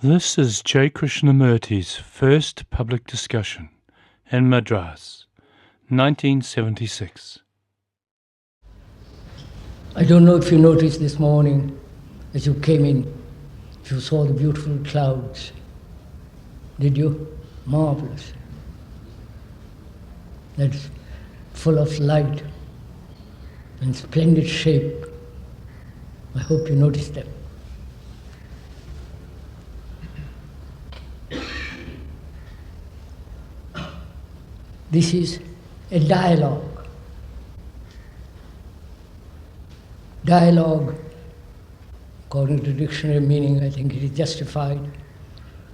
This is J. Krishnamurti's first public discussion in Madras, 1976. I don't know if you noticed this morning as you came in, if you saw the beautiful clouds. Did you? Marvelous. That's full of light and splendid shape. I hope you noticed them. This is a dialogue. Dialogue, according to dictionary meaning, I think it is justified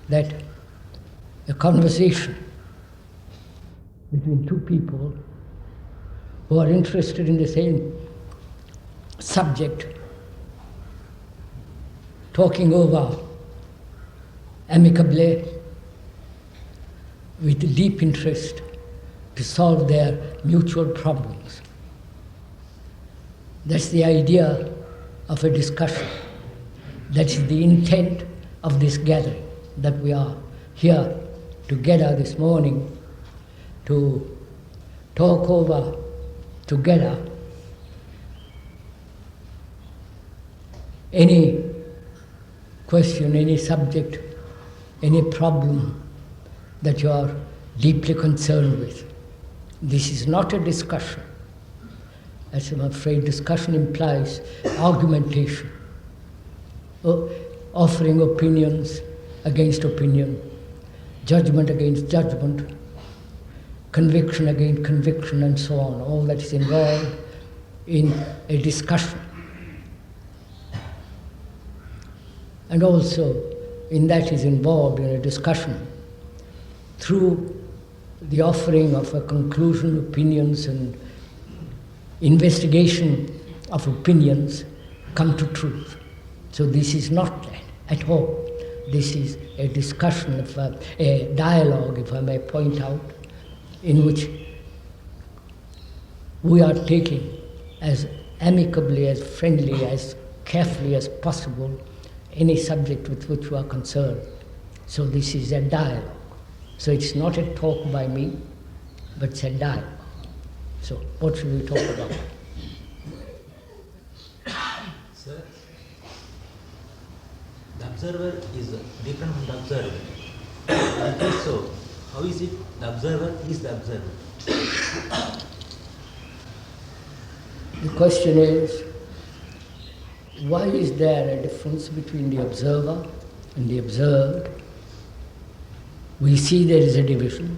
that a conversation between two people who are interested in the same subject, talking over amicably with deep interest to solve their mutual problems. That's the idea of a discussion. That's the intent of this gathering, that we are here together this morning to talk over together any question, any subject, any problem that you are deeply concerned with. This is not a discussion. As I'm afraid discussion implies argumentation, offering opinions against opinion, judgment against judgment, conviction against conviction, and so on. All that is involved in a discussion. And also, in that is involved in a discussion through the offering of a conclusion, opinions, and investigation of opinions come to truth. So this is not that at all. This is a discussion, a dialogue, if I may point out, in which we are taking as amicably, as friendly, as carefully as possible any subject with which we are concerned. So this is a dialogue. So it's not a talk by me, but it's a dialogue. So what should we talk about? Sir, the observer is different from the observer. If it is so, how is it the observer is the observer? The question is, why is there a difference between the observer and the observed? We see there is a division.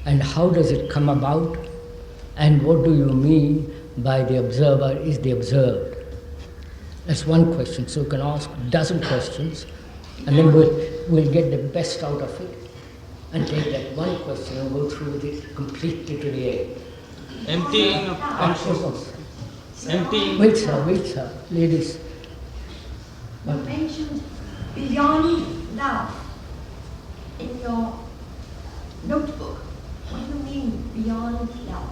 And how does it come about? And what do you mean by the observer is the observed? That's one question. So you can ask a dozen questions, and then we'll get the best out of it and take that one question and go through with it completely to the end. Emptying of consciousness. Emptying. Wait, sir, ladies. You mentioned beyond love in your notebook. What do you mean beyond love?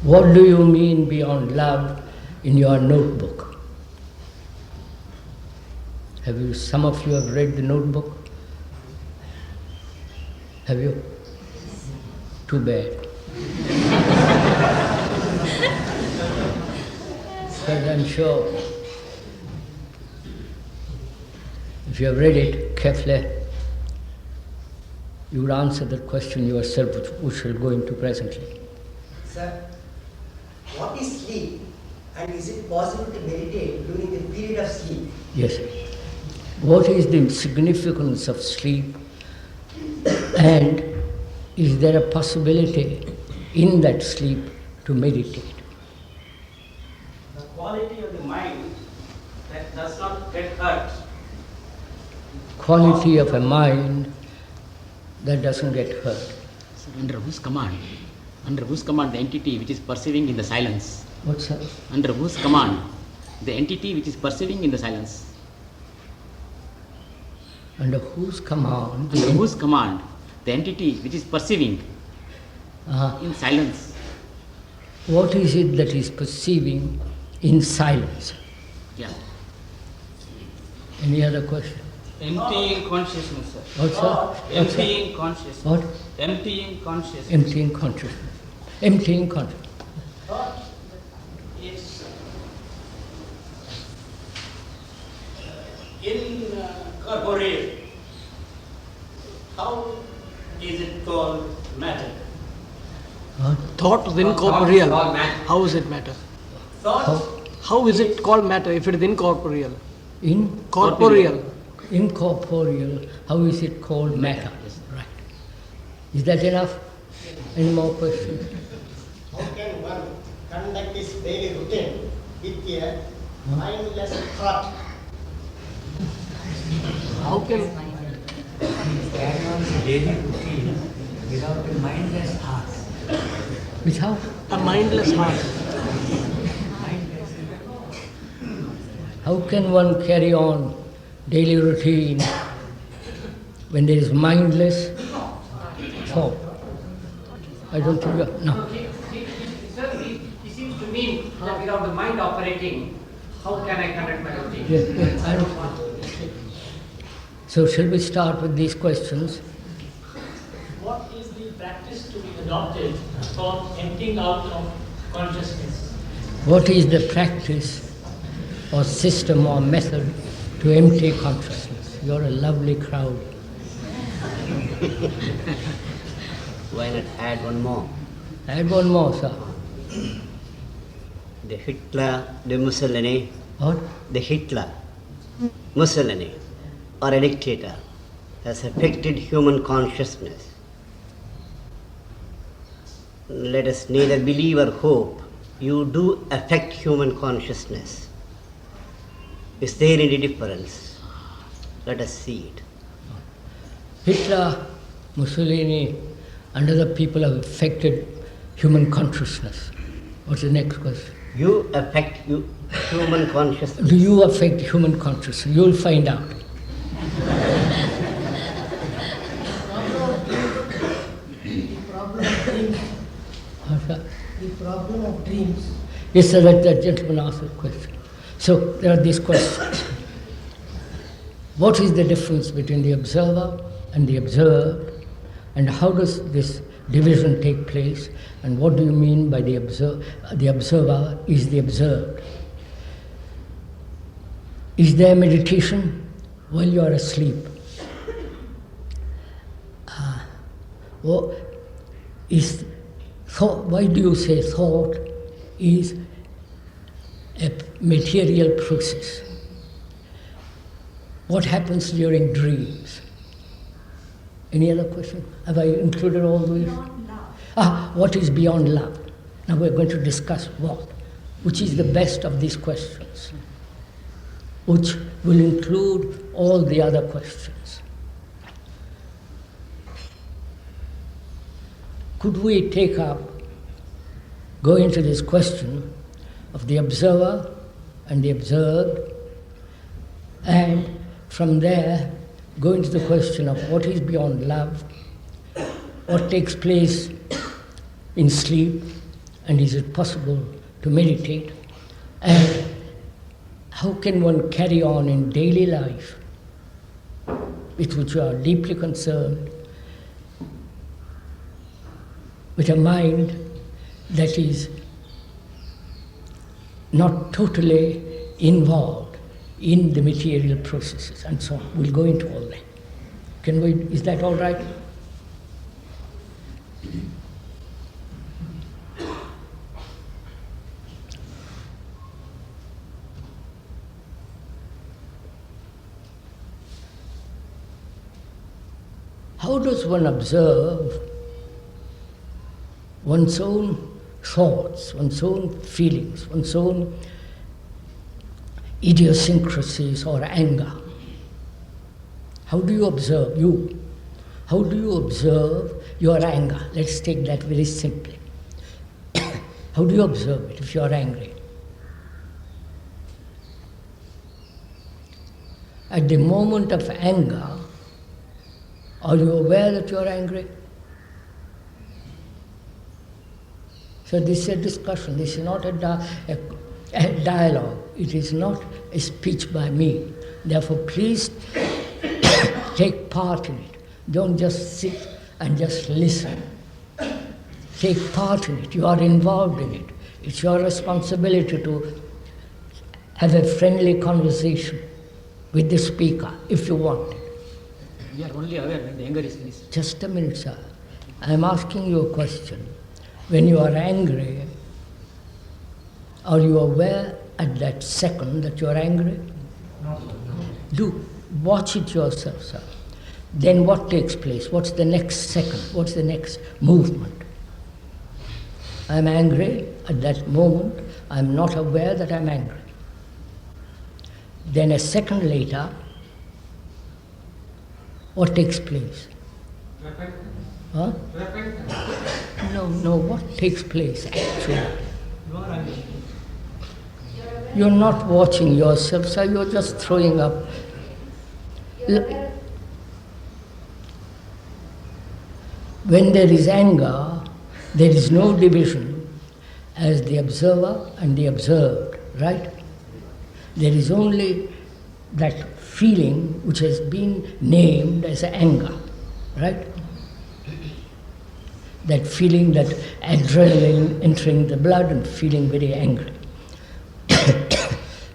What do you mean beyond love in your notebook? Some of you have read the notebook? Have you? Too bad. But I'm sure if you have read it carefully, you would answer that question yourself, which we shall go into presently. Sir, what is sleep, and is it possible to meditate during the period of sleep? Yes. What is the significance of sleep, and is there a possibility in that sleep to meditate? The quality of the mind that does not get hurt. Quality of a mind that doesn't get hurt. So under whose command? Under whose command the entity which is perceiving in the silence? What's that? Under whose command the entity which is perceiving in the silence? Under whose command? Under whose command the entity which is perceiving in silence? What is it that is perceiving in silence? Yeah. Any other question? Emptying consciousness, sir. What's that? Emptying consciousness. What? Emptying consciousness. Emptying consciousness. Emptying consciousness. Thought is incorporeal. How is it called matter? What? Thought is incorporeal. How is it matter? Thought How is it called matter if it is incorporeal? Incorporeal. Incorporeal. How is it called matter? Right. Is that enough? Any more questions? How can one conduct his daily routine with a mindless thought? How can carry on the daily routine without a mindless heart? Without? a mindless heart? How can one carry on daily routine when there is mindless thought? I don't think no. Sir, it seems to mean that without the mind operating, how can I conduct my routine? Yes, I don't. So shall we start with these questions? What is the practice to be adopted for emptying out of consciousness? What is the practice or system or method to empty consciousness? You're a lovely crowd. Why not add one more? Add one more, sir. The Hitler, the Mussolini. What? The Hitler, Mussolini, or a dictator has affected human consciousness. Let us neither believe or hope. You do affect human consciousness. Is there any difference? Let us see it. Hitler, Mussolini, and other people have affected human consciousness. What's the next question? You affect human consciousness. Do you affect human consciousness? You'll find out. The problem of dreams. What's that? The problem of dreams. Yes, sir, that gentleman asked a question. So there are these questions. What is the difference between the observer and the observed? And how does this division take place? And what do you mean by the observer is the observed? Is there meditation while you are asleep? Why do you say thought is a material process? What happens during dreams? Any other question? Have I included all these? Beyond love. What is beyond love? Now we're going to discuss what, which is the best of these questions, which will include all the other questions. Could we go into this question of the observer and the observed, and from there go into the question of what is beyond love, what takes place in sleep, and is it possible to meditate, and how can one carry on in daily life, with which you are deeply concerned, with a mind that is not totally involved in the material processes and so on. We'll go into all that. Is that all right? How does one observe one's own thoughts, one's own feelings, one's own idiosyncrasies or anger? How do you observe you? How do you observe your anger? Let's take that very simply. How do you observe it if you are angry? At the moment of anger, are you aware that you are angry? So this is a discussion, this is not a dialogue, it is not a speech by me. Therefore, please Take part in it. Don't just sit and just listen. Take part in it. You are involved in it. It's your responsibility to have a friendly conversation with the speaker, if you want it. We are only aware when the anger is finished. Just a minute, sir. I am asking you a question. When you are angry, are you aware at that second that you are angry? No. Do watch it yourself, sir. Then what takes place? What's the next second? What's the next movement? I am angry at that moment. I am not aware that I am angry. Then a second later, what takes place? Huh? No, what takes place actually? You're not watching yourself, sir, you're just throwing up. When there is anger, there is no division as the observer and the observed, right? There is only that feeling which has been named as anger, right? That feeling, that adrenaline entering the blood and feeling very angry.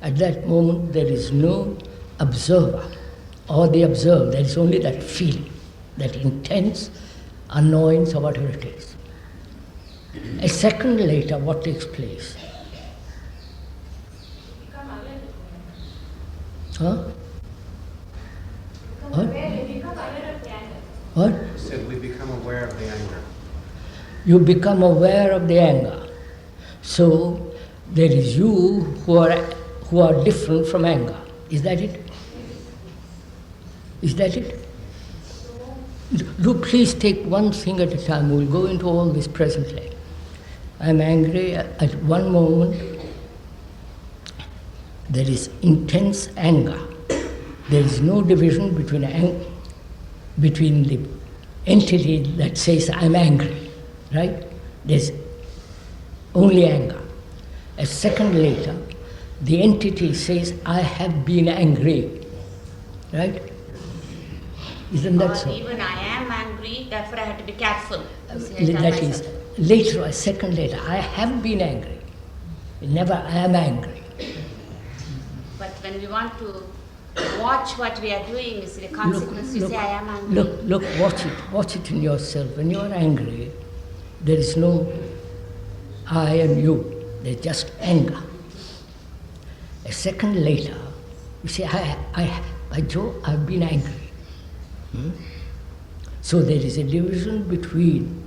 At that moment, there is no observer or the observed. There is only that feeling, that intense annoyance or whatever it is. A second later, what takes place? Huh? What? What? You said we become aware of the anger. You become aware of the anger. So there is you who are different from anger. Is that it? Is that it? Do please take one thing at a time. We'll go into all this presently. I'm angry at one moment. There is intense anger. There is no division between the entity that says I'm angry, right? There's only anger. A second later, the entity says I have been angry, right? Isn't that so? Even I am angry, therefore I have to be careful. That is, later, a second later, I have been angry. Never I am angry. But when we want to watch what we are doing, you see the consequence, you say I am angry. Look, watch it in yourself. When you are angry, there is no I and you, there's just anger. A second later, you say, I've been angry. So there is a division between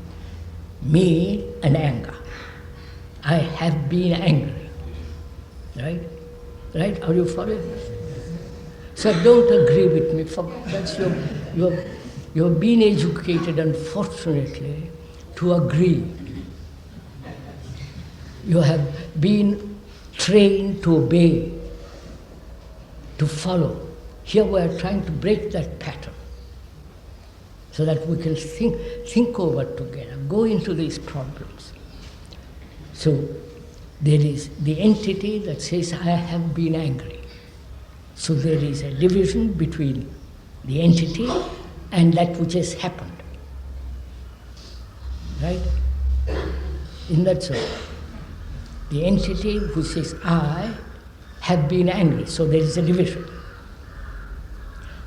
me and anger. I have been angry. Right? Right? Are you following? So don't agree with me. That's you've been educated, unfortunately, to agree. You have been trained to obey, to follow. Here we are trying to break that pattern so that we can think over together, go into these problems. So there is the entity that says, I have been angry. So there is a division between the entity and that which has happened. Right? Isn't that so? The entity who says, I have been angry. So there is a division.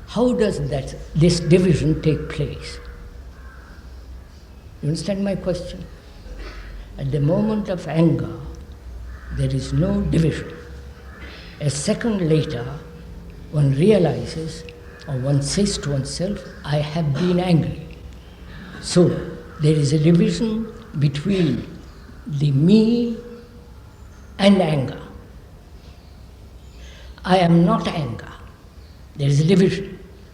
How does this division take place? You understand my question? At the moment of anger, there is no division. A second later, one realizes, or one says to oneself, I have been angry. So there is a division between the me and anger. I am not anger. There is a division.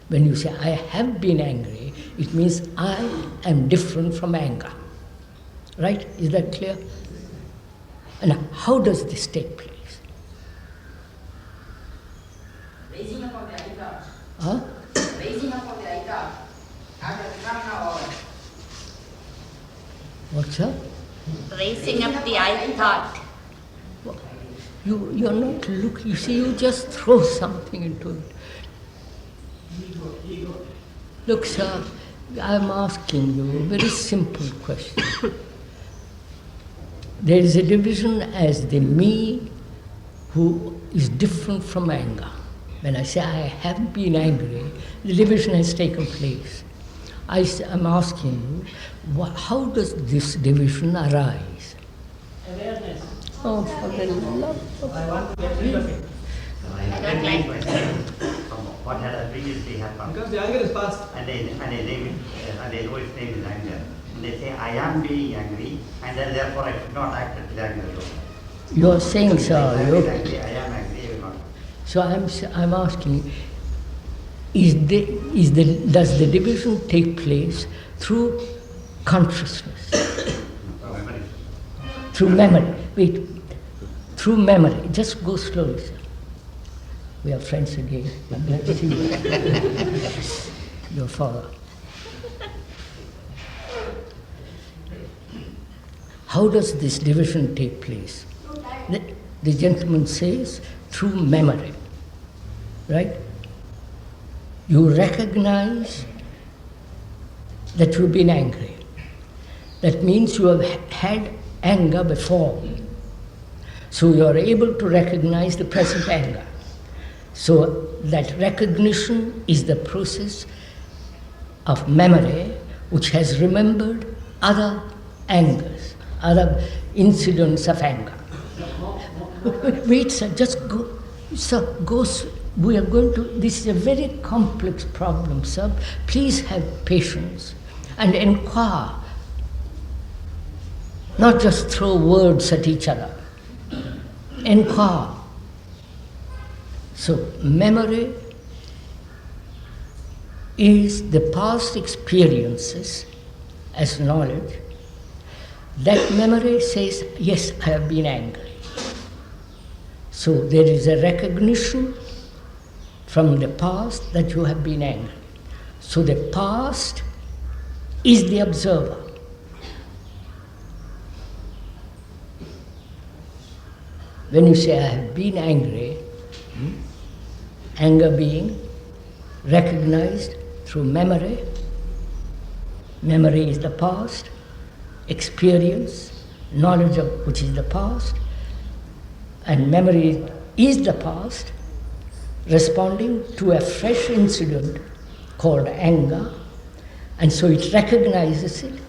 When you say, I have been angry, it means I am different from anger. Right? Is that clear? And how does this take place? Raising up of the I thought. Huh? Raising up of the I thought. After the phenomena over. What's that? Raising up the I thought. You're not looking, you see, you just throw something into it. Look, sir, I'm asking you a very simple question. There is a division as the me who is different from anger. When I say I have been angry, the division has taken place. I'm asking you, how does this division arise? Awareness. Oh, for the love of... I want to get rid of it. I don't like What had previously happened. Because the anger is past. And they know its name is anger. And they say, I am being angry, and then therefore I should not act with anger alone. You are saying, sir, I am angry, I will not. So I'm asking, does the division take place through consciousness? Through memory. Wait, through memory. Just go slowly, sir. We are friends again. I'm glad to see you. Your father. How does this division take place? The gentleman says, through memory. Right? You recognize that you've been angry. That means you have had anger before. So you are able to recognize the present anger. So that recognition is the process of memory which has remembered other angers, other incidents of anger. Wait, sir, just go. Sir, go. We are going to. This is a very complex problem, sir. Please have patience and inquire. Not just throw words at each other. Inquire. So, memory is the past experiences as knowledge. That memory says, yes, I have been angry. So, there is a recognition from the past that you have been angry. So, the past is the observer. When you say, I have been angry, anger being recognized through memory. Memory is the past, experience, knowledge of which is the past, and memory is the past, responding to a fresh incident called anger, and so it recognizes it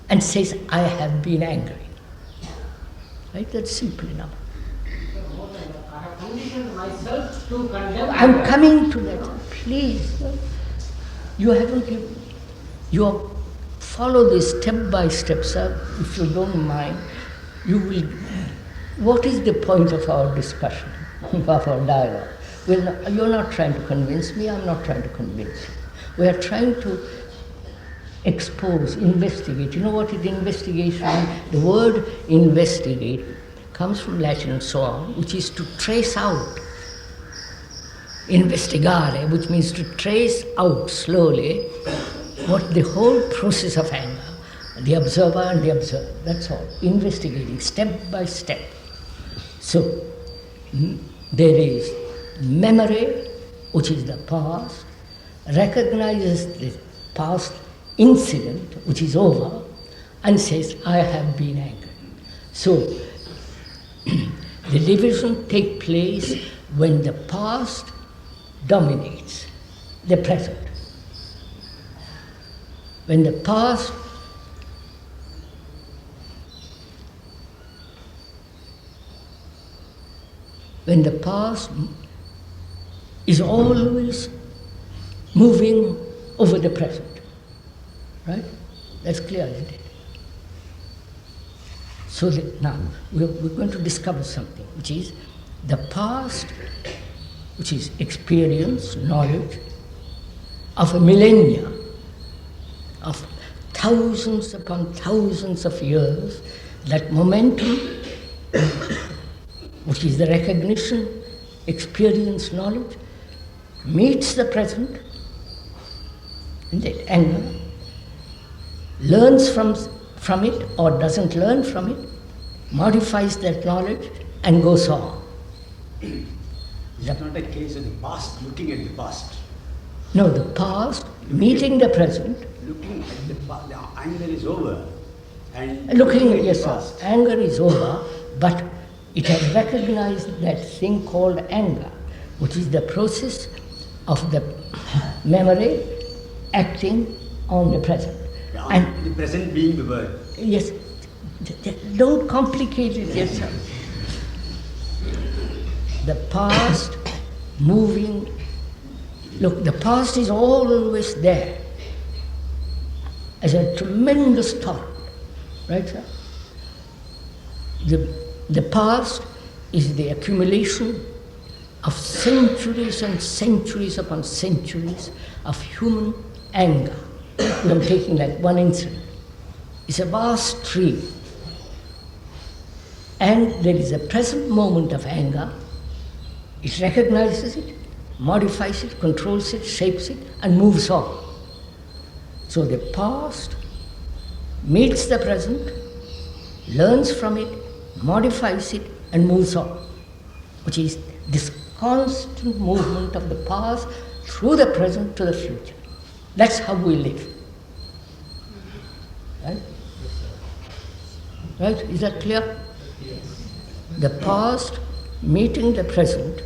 and says, I have been angry. Right? That's simple enough. I have conditioned myself to condemn. I'm coming to that. Please. You haven't. You follow this step by step, sir. If you don't mind, you will. What is the point of our discussion, of our dialogue? Well, you're not trying to convince me. I'm not trying to convince you. We are trying to expose, investigate. You know what is investigation? The word investigate comes from Latin and so on, which is to trace out. Investigare, which means to trace out slowly what the whole process of anger, the observer and the observed, that's all. Investigating, step by step. So, there is memory, which is the past, recognizes the past incident, which is over, and says, I have been angry. So, the division takes place when the past dominates the present. When the past is always moving over the present. Right? That's clear, isn't it? So now we're going to discover something, which is the past, which is experience, knowledge of a millennia, of thousands upon thousands of years, that momentum, which is the recognition, experience, knowledge, meets the present, and that anger, learns from it or doesn't learn from it, modifies that knowledge and goes on. It's not a case of the past looking at the past. No, the past, meeting the present. Looking at the anger is over. And Looking, yes sir, anger is over, but it has recognized that thing called anger, which is the process of the memory acting on the present. And the present being the word. Yes, don't complicate it yourself. The past moving, look, the past is always there as a tremendous thought, right sir? The past is the accumulation of centuries and centuries upon centuries of human anger. I'm taking like one incident. It's a vast stream. And there is a present moment of anger. It recognizes it, modifies it, controls it, shapes it, and moves on. So the past meets the present, learns from it, modifies it, and moves on, which is this constant movement of the past through the present to the future. That's how we live. Right? Right? Is that clear? The past meeting the present,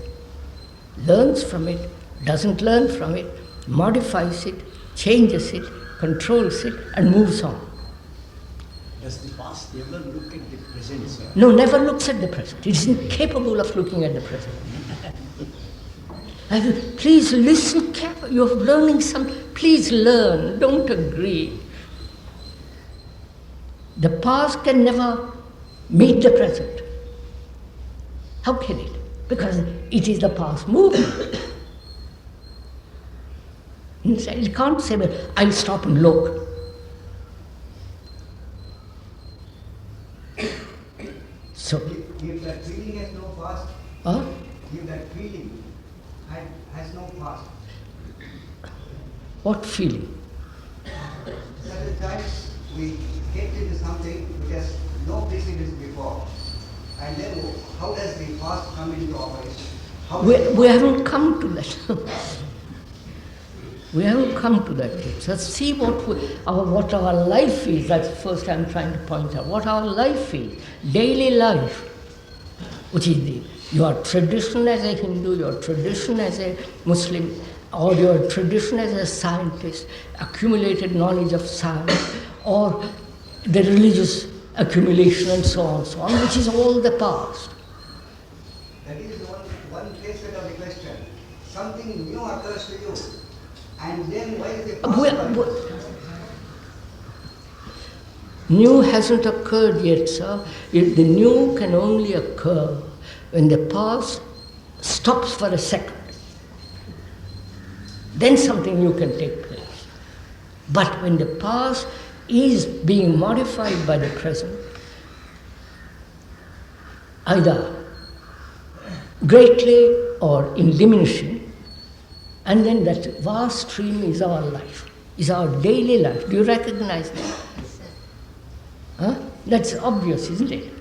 learns from it, doesn't learn from it, modifies it, changes it, controls it, and moves on. Does the past ever look at the present, sir? No, never looks at the present. It is incapable of looking at the present. Please listen carefully. You're learning something. Please learn. Don't agree. The past can never meet the present. How can it? Because it is the past moving. It can't say, well, I'll stop and look. So, if that feeling has no past, if that feeling has no past. What feeling? Certain times we get into something which has no precedence before. And then how does the past come into operation? We haven't come to that. We haven't come to that yet. So see what our life is. That's the first I'm trying to point out. What our life is. Daily life. Which is your tradition as a Hindu, your tradition as a Muslim, or your tradition as a scientist, accumulated knowledge of science, or the religious accumulation and so on, which is all the past. That is one facet of the question. Something new occurs to you, and then why is the past? New hasn't occurred yet, sir. The new can only occur when the past stops for a second. Then something new can take place. But when the past is being modified by the present, either greatly or in diminishing, and then that vast stream is our life, is our daily life. Do you recognize that? Huh? That's obvious, isn't it?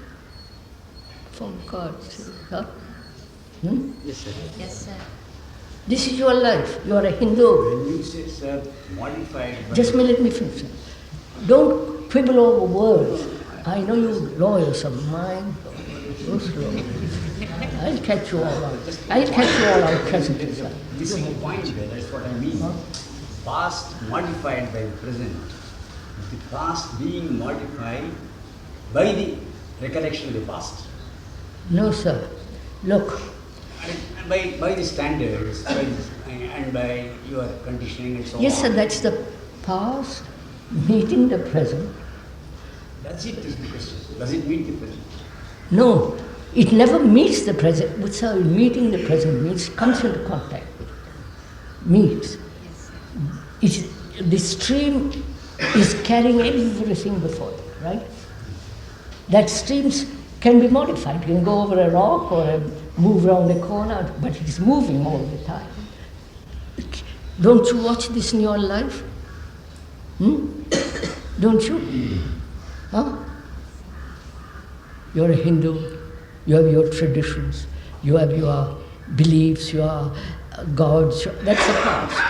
From God's sake. Huh? Yes, sir. Yes, sir. This is your life. You are a Hindu. When you say, sir, modified. Just let me finish. Don't quibble over words. I know you lawyers of mine. Go slow. I'll catch you all out. I'll catch you all out presently. Missing a point there, that's what I mean. Past modified by the present. The past being modified by the recollection of the past. No, sir. Look. And by the standards and by your conditioning and so on. Yes, sir, that's the past meeting the present. That's it, is the question. Does it meet the present? No, it never meets the present. What's how meeting the present means? Comes into contact with it. Meets. The stream is carrying everything before it, right? That streams can be modified. It can go over a rock or move around a corner, but it is moving all the time. Don't you watch this in your life? Don't you? Huh? You're a Hindu, you have your traditions, you have your beliefs, your gods, that's the past.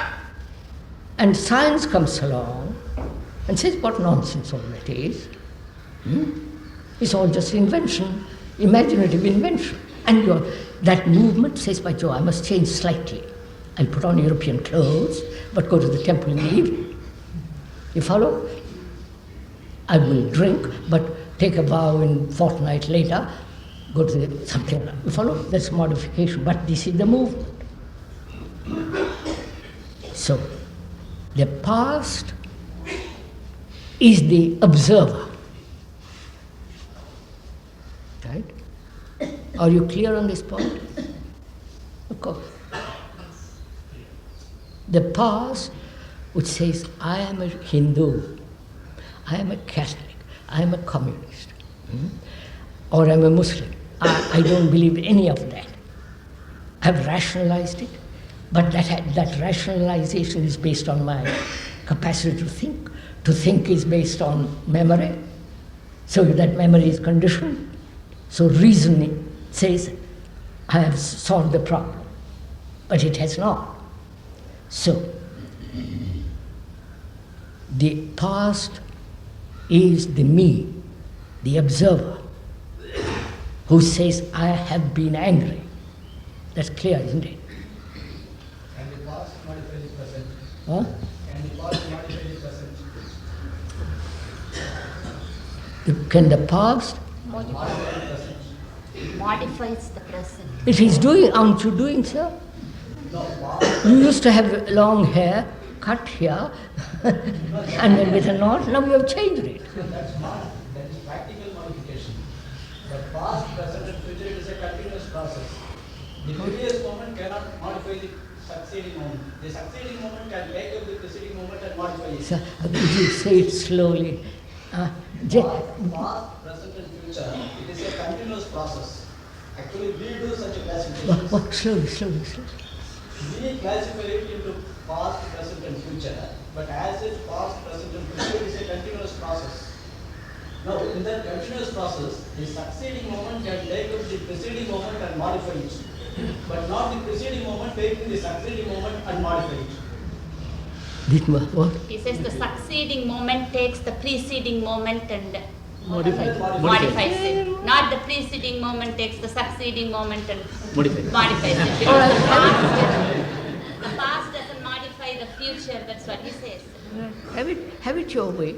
And science comes along and says what nonsense all that is. It's all just invention, imaginative invention. And that movement says, by Joe, I must change slightly. I'll put on European clothes, but go to the temple in the evening. You follow? I will drink, but take a vow in fortnight later, go to something. You follow? That's modification, but this is the movement. So, the past is the observer. Right? Are you clear on this point? Of course. The past, which says, I am a Hindu, I am a Catholic, I am a communist, or I am a Muslim. I don't believe any of that. I've rationalized it, but that rationalization is based on my capacity to think. To think is based on memory, so that memory is conditioned. So reasoning says, I have solved the problem, but it has not. So, the past is the me, the observer, who says, I have been angry. That's clear, isn't it? Can the past modify the present? Huh? Can the past modify the present? Can the past? Modifies the present. It is doing, aren't you doing, sir? You used to have long hair, cut here, and then with a knot, now you have changed it. That is practical modification. But past, present and future, it is a continuous process. The previous moment cannot modify the succeeding moment. The succeeding moment can take up the preceding moment and modify it. Sir, could you say it slowly? Past, present and future, it is a continuous process. Actually, we do such a classification. What? Slowly. We classify it into past, present and future, but as if past, present and future is a continuous process. Now, in that continuous process, the succeeding moment can take up the preceding moment and modify it, but not the preceding moment taking the succeeding moment and modify it. What? He says the succeeding moment takes the preceding moment and Modifies it. Not the preceding moment takes the succeeding moment and Modifies it. Because the past doesn't modify the future, that's what he says. Have it your way.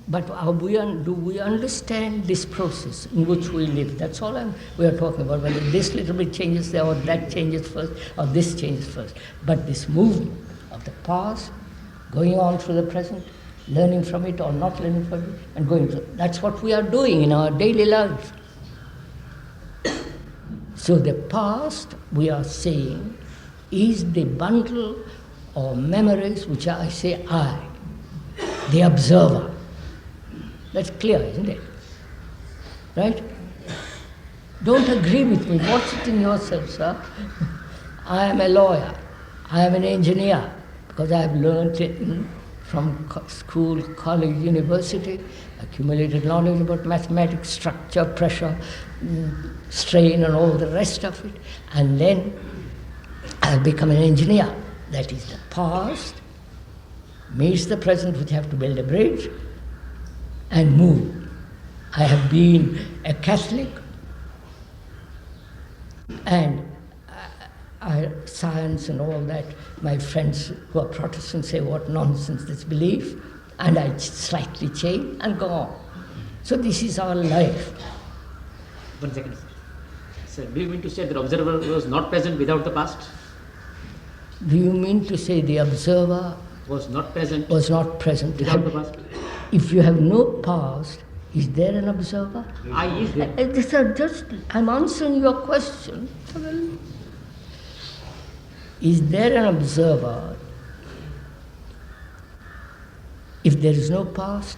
But do we understand this process in which we live? That's all we are talking about. Whether this little bit changes there, or that changes first, or this changes first. But this movement of the past, going on through the present, learning from it or not learning from it, and going through. That's what we are doing in our daily life. So the past, we are saying, is the bundle of memories which I say I, the observer. That's clear, isn't it? Right? Don't agree with me. Watch it in yourself, sir. I am a lawyer. I am an engineer, because I have learned it from school, college, university, accumulated knowledge about mathematics, structure, pressure, strain, and all the rest of it. And then I have become an engineer. That is the past meets the present, which have to build a bridge and move. I have been a Catholic, and science and all that, my friends who are Protestants say, what nonsense, this belief, and I slightly change and go on. So this is our life. 1 second. Sir, do you mean to say that observer was not present without the past? Do you mean to say the observer was not present without the past? If you have no past, is there an observer? Is there. I'm answering your question. Is there an observer if there is no past?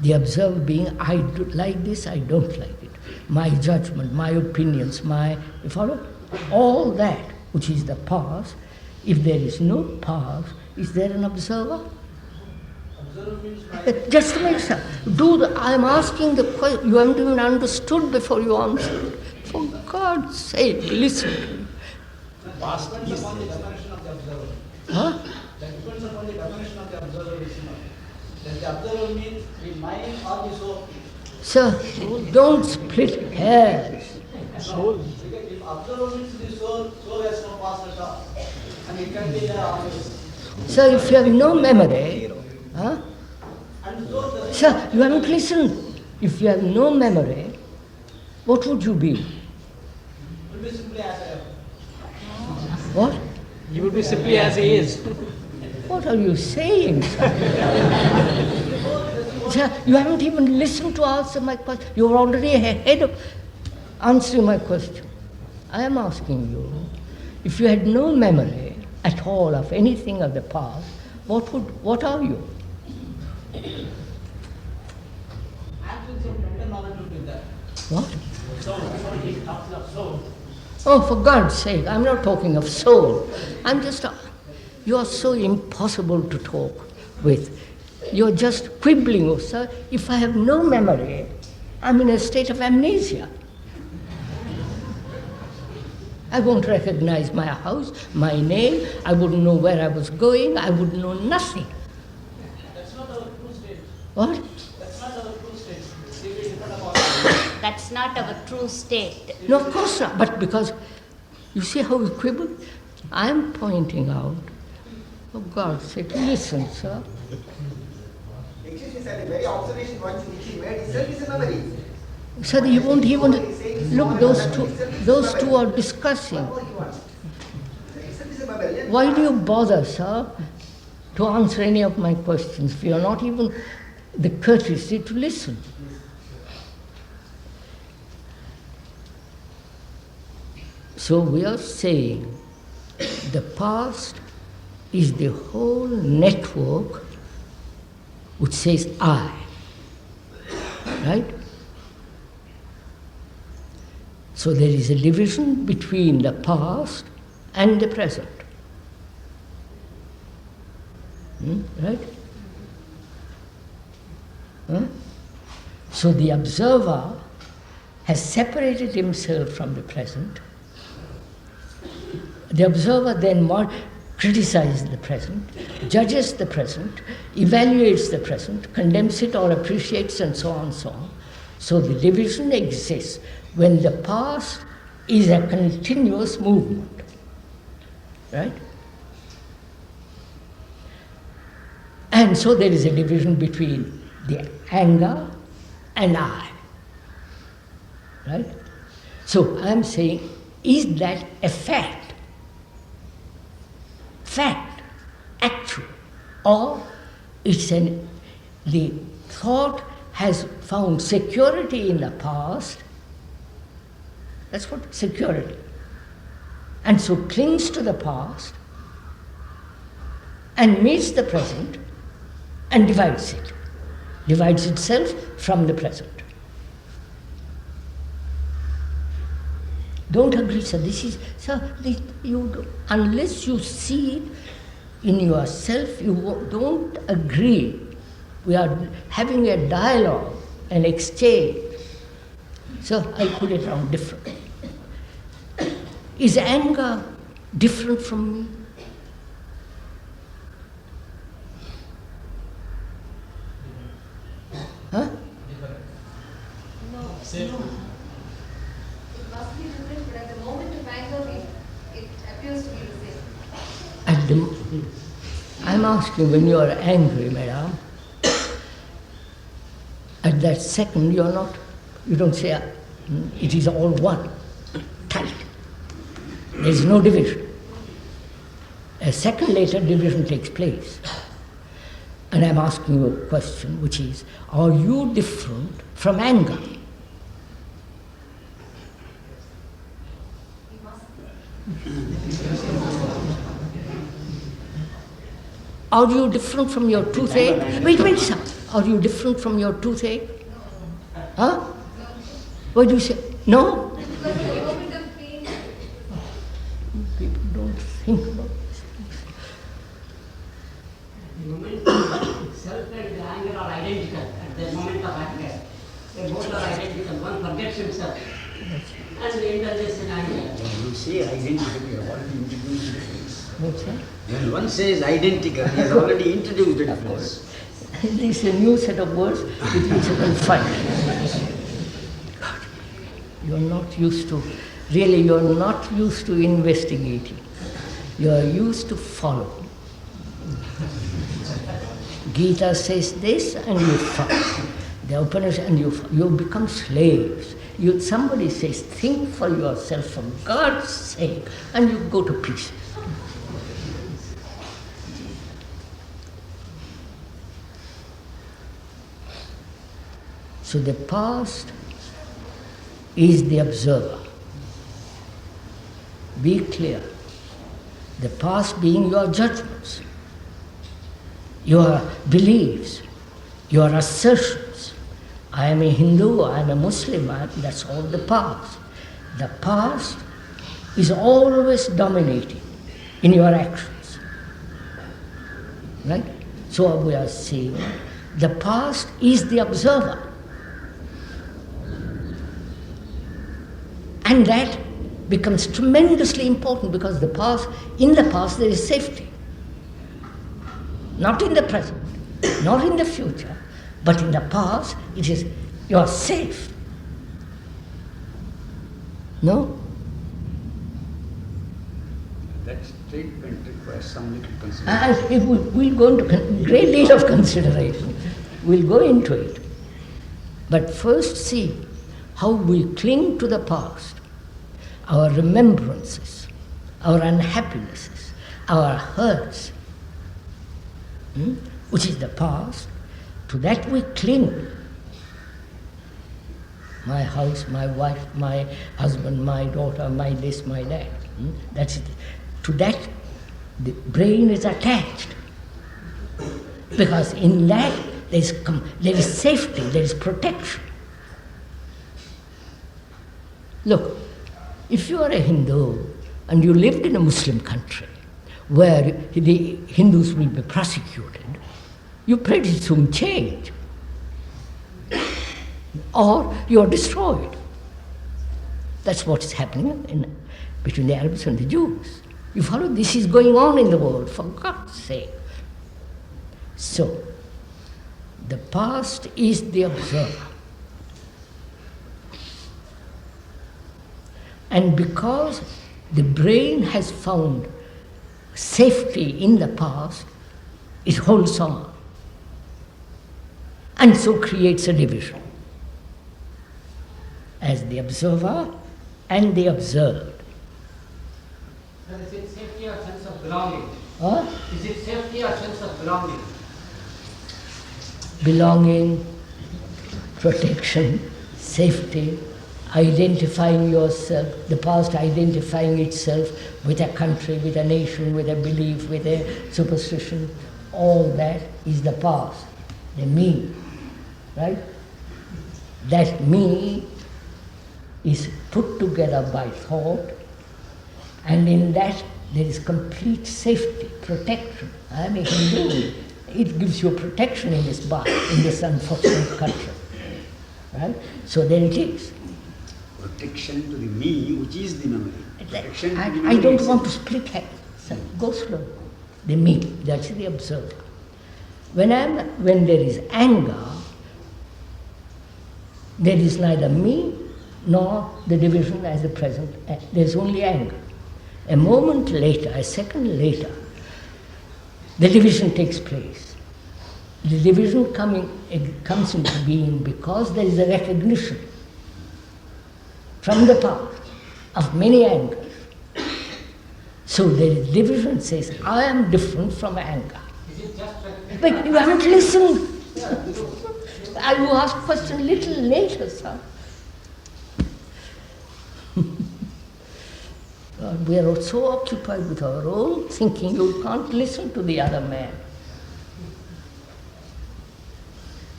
The observer being, I do like this, I don't like it. My judgment, my opinions, you follow? All that, which is the past, if there is no past, is there an observer? Just a minute, sir. I'm asking the question. You haven't even understood before you answered. For God's sake, listen to me. Past depends upon the definition of the observer. Huh? That depends upon the definition of the observer. Does the observer mean the mind or the soul? Sir, don't split hairs. Soul. Because if observer means the soul, soul has no past at all. And it can be there always. Sir, if you have no memory, huh? And so the Sir, you haven't listened. If you have no memory, what would you be? will be simply as I am. What? You would be simply as he is. What are you saying, sir? Sir, you haven't even listened to answer my question. You're already ahead of answering my question. I am asking you, if you had no memory at all of anything of the past, what are you? Absence of mental knowledge would be there. What? Soul, he talks of soul. Oh, for God's sake, I'm not talking of soul. You are so impossible to talk with. You're just quibbling, oh, sir. If I have no memory, I'm in a state of amnesia. I won't recognize my house, my name, I wouldn't know where I was going, I would know nothing. That's not our true state. What? That's not our true state. It is different about That's not our true state. No, of course not. But because, you see how we quibble? I'm pointing out, for God's sake, listen, sir. Excuse me, sir, the very observation which he made itself is a memory. Sir, you won't even look. Those two are discussing. Why do you bother, sir, to answer any of my questions if you are not even the courtesy to listen? So we are saying the past is the whole network which says I, right? So there is a division between the past and the present. Right? Huh? So the observer has separated himself from the present. The observer then criticizes the present, judges the present, evaluates the present, condemns it or appreciates, and so on and so on. So the division exists when the past is a continuous movement, right? And so there is a division between the anger and I, right? So I'm saying, is that a fact? Fact, actual, or it's the thought has found security in the past. That's what security. And so clings to the past and meets the present and divides it. Divides itself from the present. Don't agree, sir. Unless you see it in yourself, you don't agree. We are having a dialogue, an exchange. So I'll put it around differently. Is anger different from me? Huh? No. It must be different, but at the moment of anger, it appears to be the same. I'm asking, when you are angry, madam, at that second you don't say, it is all one, tight. There is no division. A second later, division takes place. And I'm asking you a question, which is, are you different from anger? Are you different from your toothache? Wait, sir. Are you different from your toothache? Huh? What do you say? No? People don't think about this. The moment self and the anger are identical at the moment of anger. They both are identical. One forgets himself and indulges in anger. You say identical, what is What's that? When one says identical, he has already introduced the difference. This is a new set of words with which you can fight. You are not used to, really you are not used to investigating. You are used to follow. Gita says this and you follow. The Upanishad and you become slaves. Somebody says, think for yourself for God's sake, and you go to pieces. So the past is the observer. Be clear. The past being your judgments, your beliefs, your assertions. I am a Hindu, I am a Muslim, that's all the past. The past is always dominating in your actions. Right? So we are saying the past is the observer. And that becomes tremendously important because in the past there is safety. Not in the present, not in the future, but in the past it is, you are safe. No? That statement requires some little consideration. We'll go into great deal of consideration. We'll go into it. But first see how we cling to the past, our remembrances, our unhappinesses, our hurts, which is the past. To that we cling. My house, my wife, my husband, my daughter, my this, my that. That's it. To that the brain is attached. Because in that there is safety, there is protection. Look, if you are a Hindu and you lived in a Muslim country where the Hindus will be persecuted, you pretty soon change. Or you are destroyed. That's what is happening between the Arabs and the Jews. You follow? This is going on in the world, for God's sake. So, the past is the observer. And because the brain has found safety in the past, it holds on. And so creates a division as the observer and the observed. So is it safety or sense of belonging? Huh? Is it safety or sense of belonging? Belonging, protection, safety, identifying yourself, the past identifying itself with a country, with a nation, with a belief, with a superstition, all that is the past, the me, right? That me is put together by thought, and in that there is complete safety, protection. I am a Hindu. It gives you protection in this unfortunate country, right? So there it is. Protection to the me, which is the memory. I don't want to split hairs. So go slow. The me, that's the observer. When there is anger, there is neither me nor the division as the present. There's only anger. A moment later, a second later, the division takes place. The division comes into being because there is a recognition from the past of many angers. So the division says, I am different from anger. Is it just But you haven't listened. I will ask question a little later, sir. We are so occupied with our own thinking, you can't listen to the other man.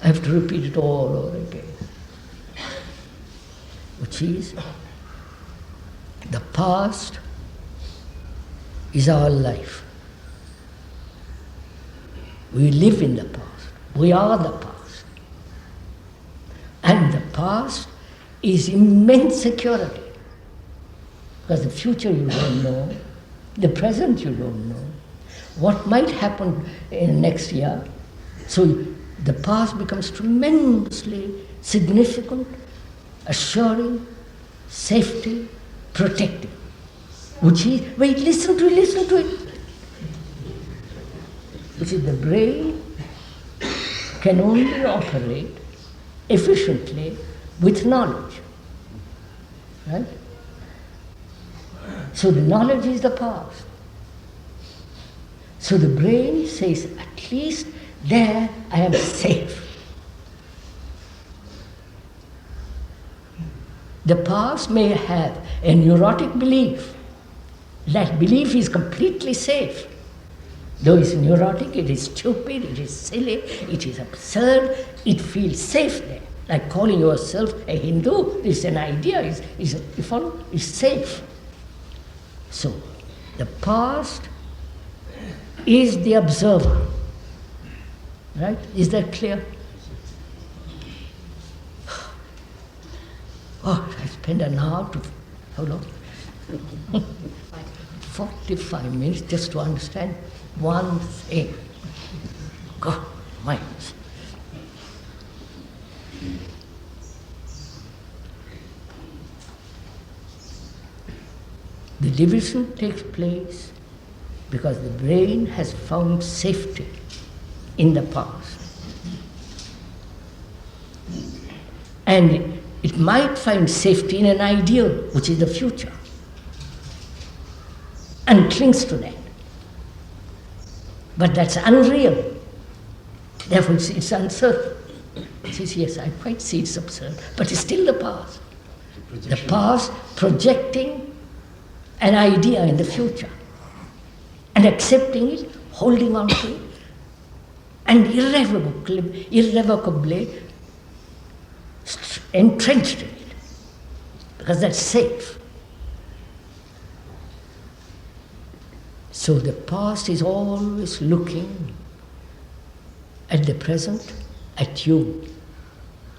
I have to repeat it all over again. Which is, the past is our life. We live in the past. We are the past. And the past is immense security. Because the future you don't know, The present you don't know. What might happen in next year? So the past becomes tremendously significant, assuring, safety, protective. Which is, wait, listen to it. Which is the brain can only operate efficiently with knowledge. Right? So the knowledge is the past. So the brain says, at least there I am safe. The past may have a neurotic belief. That belief is completely safe. Though it's neurotic, it is stupid, it is silly, it is absurd, it feels safe there. Like calling yourself a Hindu is an idea, you follow? It's safe. So, the past is the observer. Right? Is that clear? Oh, I spent an hour to, how long? 45 minutes just to understand one thing. God, minds. The division takes place because the brain has found safety in the past. And it might find safety in an ideal, which is the future, and clings to that. But that's unreal. Therefore, it's uncertain. It says, yes, I quite see it's absurd, but it's still the past. The past projecting an idea in the future and accepting it, holding on to it, and irrevocably entrenched in it, because that's safe. So the past is always looking at the present, at you,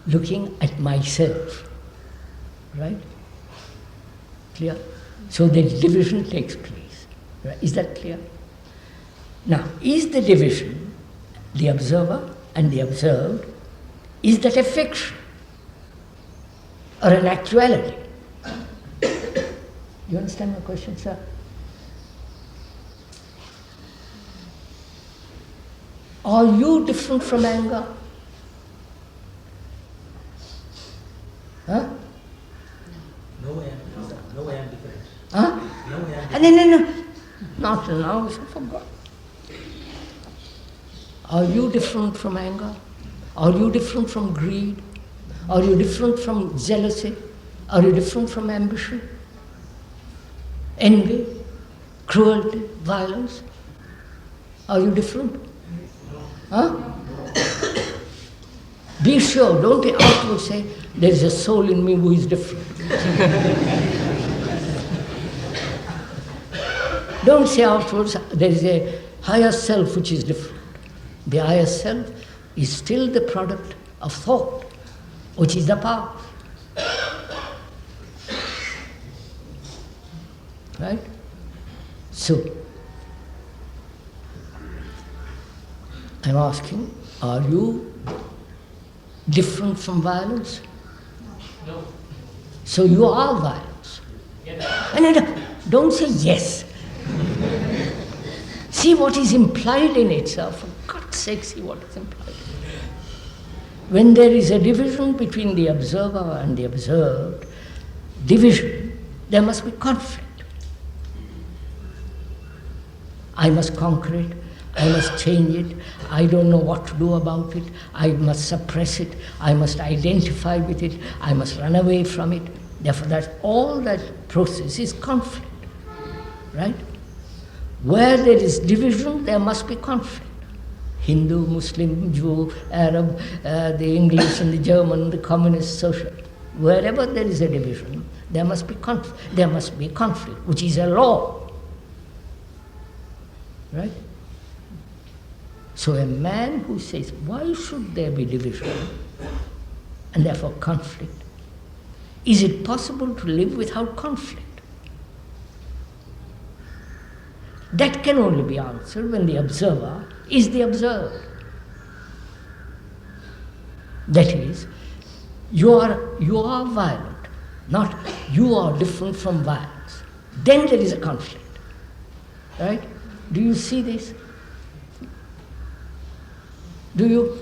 looking at myself, right? Clear? So the division takes place. Right? Is that clear? Now, is the division, the observer and the observed, is that a fiction or an actuality? You understand my question, sir? Are you different from anger? Huh? No way I'm different. Huh? No way I'm different. No. Not now, I forgot. Are you different from anger? Are you different from greed? Are you different from jealousy? Are you different from ambition? Envy? Cruelty? Violence? Are you different? Huh? Be sure, don't outwardly say, there is a soul in me who is different. Don't say afterwards, there is a higher self which is different. The higher self is still the product of thought, which is the past. Right? So, I'm asking, are you different from violence? No. So you are violence. Yes. And don't say yes. See what is implied in itself. For God's sake, see what is implied. When there is a division between the observer and the observed, division, there must be conflict. I must conquer it. I must change it. I don't know what to do about it. I must suppress it. I must identify with it. I must run away from it. Therefore, all that process is conflict. Right? Where there is division, there must be conflict. Hindu, Muslim, Jew, Arab, the English and the German, the communist, social. Wherever there is a division, there must be conflict. There must be conflict, which is a law. Right? So a man who says, why should there be division and therefore conflict? Is it possible to live without conflict? That can only be answered when the observer is the observed. That is, you are violent, not you are different from violence. Then there is a conflict. Right? Do you see this? Do you?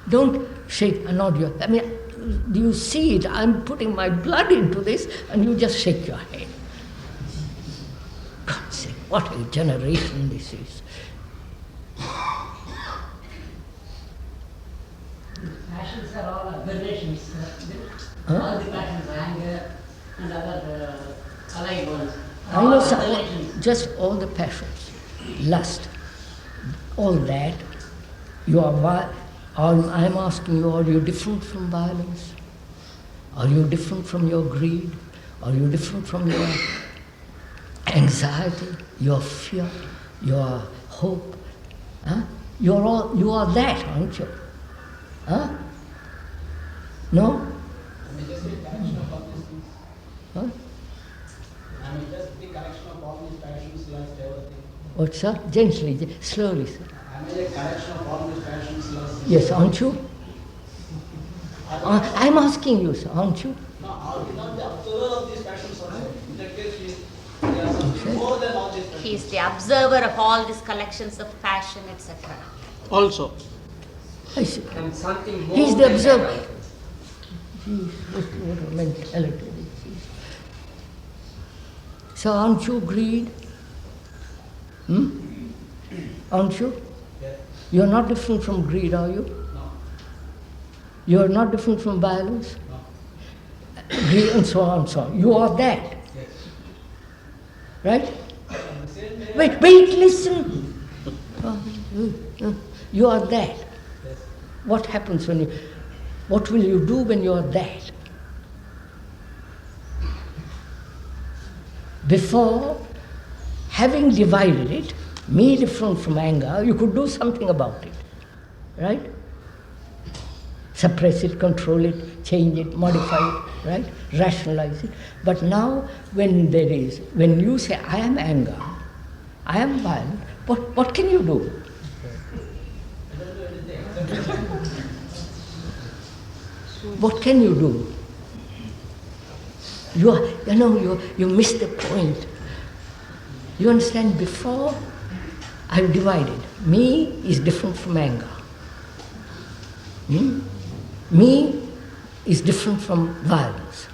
Don't shake and nod your. I mean, do you see it? I'm putting my blood into this, and you just shake your head. God's sake, what a generation this is! Passions are all aberrations. All the passions, anger and other allied ones. I know some, just all the passions, lust, all that. You are. I'm asking you: are you different from violence? Are you different from your greed? Are you different from your anxiety, your fear, your hope? Huh? You are that, aren't you? Huh? No? I mean, just the connection of all these things. Huh? I mean, just the connection of all these passions, lust, everything. What, sir? Gently, slowly, sir. I mean, the connection of all these passions, lust. Yes, aren't you? I'm asking you, sir, aren't you? No, are we not the observer of these passions also? In that case, we are something more than all these passions. He is the observer of all these collections of passion, etc. Also. I see. And something more He's the than observer. that. What a mentality this is. So aren't you greed? Aren't you? Yeah. You're not different from greed, are you? No. You're not different from violence? No. Greed and so on and so on. You are that. Yes. Right? The same way. Wait, listen. You are that. Yes. What happens when you, what will you do when you are that? Before, having divided it, me different from anger, you could do something about it, right? Suppress it, control it, change it, modify it, right? Rationalize it. But now, when you say, I am anger, I am violent, what can you do? What can you do? You missed the point. You understand, before I've divided. Me is different from anger. Me is different from violence.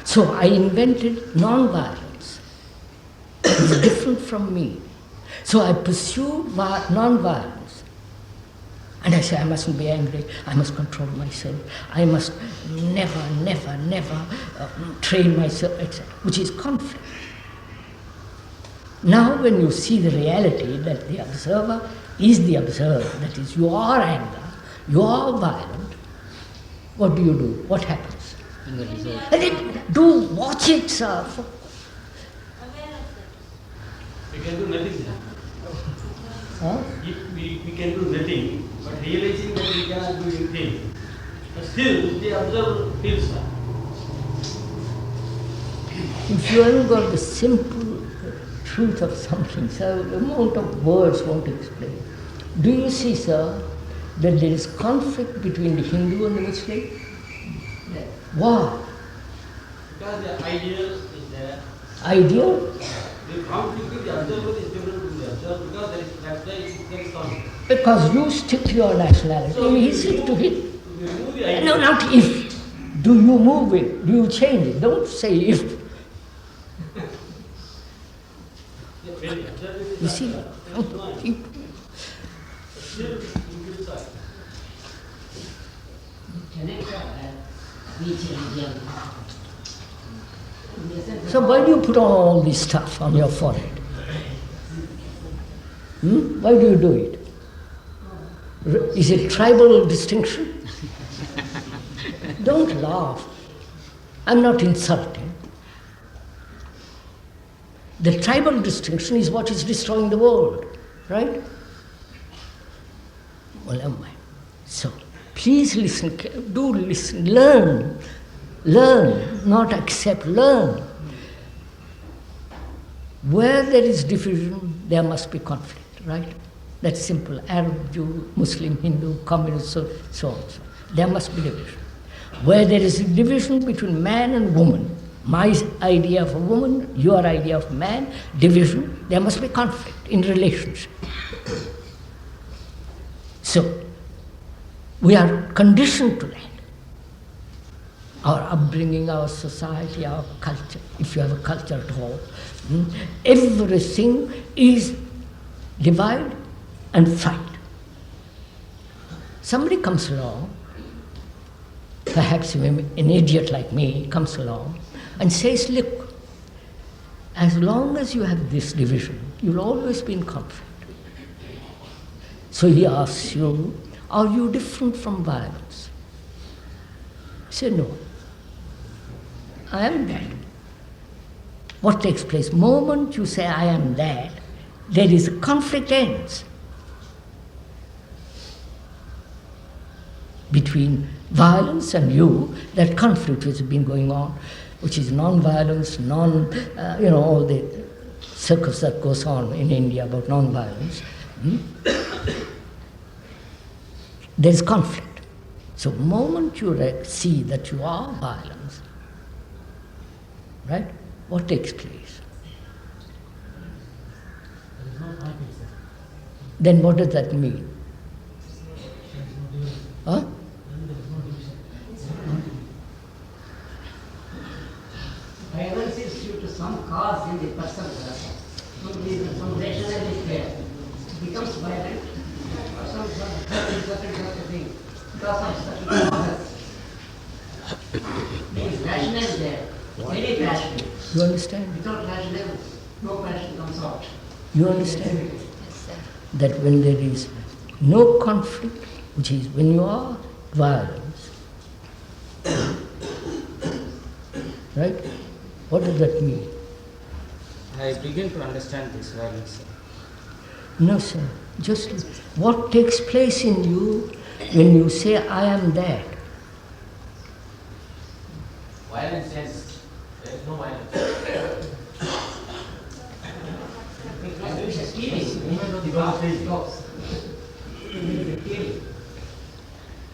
So I invented non-violence. It's different from me. So I pursued non-violence. And I say, I mustn't be angry, I must control myself, I must never train myself, etc., which is conflict. Now when you see the reality that the observer is the observer, that is, you are anger, you are violent, what do you do? What happens? Watch it, sir. We can do nothing. Huh? We can do nothing, but realizing that we cannot do anything. But still, the observer feels that. If you haven't got the simple truth of something, sir, the amount of words won't explain. Do you see, sir, that there is conflict between the Hindu and the Muslim? Yeah. Why? Because the ideal is there. Ideal? The conflict with the observer is different from the observer because that's why there is conflict. Because you stick to your nationality, So he sticks to his. Remove the idea. No, not if. Do you move it? Do you change it? Don't say if. You see, so why do you put on all this stuff on your forehead? Why do you do it? Is it tribal distinction? Don't laugh. I'm not insulting. The tribal distinction is what is destroying the world, right? Well, never mind. So, please listen, do listen, learn, not accept, learn. Where there is division, there must be conflict, right? That's simple. Arab, Jew, Muslim, Hindu, communist, so on. So. There must be division. Where there is a division between man and woman, my idea of a woman, your idea of man, division, there must be conflict in relationship. So, we are conditioned to that. Our upbringing, our society, our culture, if you have a culture at all, everything is divide and fight. Somebody comes along, perhaps an idiot like me comes along and says, look, as long as you have this division, you'll always be in conflict. So he asks you, are you different from violence? You say, no, I am that. What takes place? Moment you say, I am that, there is a conflict ends between violence and you. That conflict which has been going on, which is non-violence, all the circus that goes on in India about non-violence. There is conflict. So moment you see that you are violence, right? What takes place? Then what does that mean? Huh? Violence is due to some cause in the person, some rationale is there. It becomes violent for some certain thing, because of certain causes. There is rationale there, very rational. You understand? Without rationale, no passion comes out. You understand that when there is no conflict, which is when you are violence, right? What does that mean? I begin to understand this violence, sir. No, sir. Just what takes place in you when you say, I am that? Violence ends. There is no violence.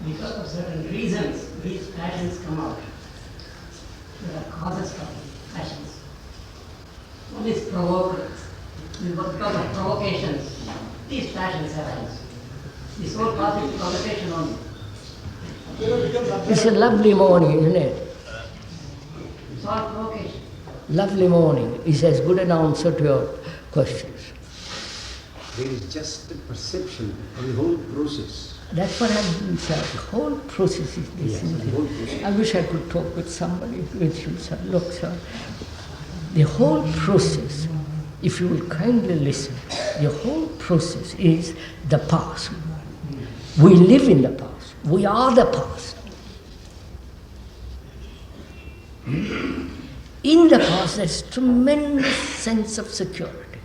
Because of certain reasons, these passions come out. There are causes for passions. One is provoked. Because of provocations, these passions arise. This whole cause is provocation only. It's a lovely morning, isn't it? It's all provocation. Lovely morning is as good an answer to your questions. There is just a perception of the whole process. That's what I've been saying. The whole process is this. Yes, the whole process. I wish I could talk with somebody, with you, sir. Look, sir, the whole process, if you will kindly listen, the whole process is the past. We live in the past. We are the past. In the past, there's tremendous sense of security.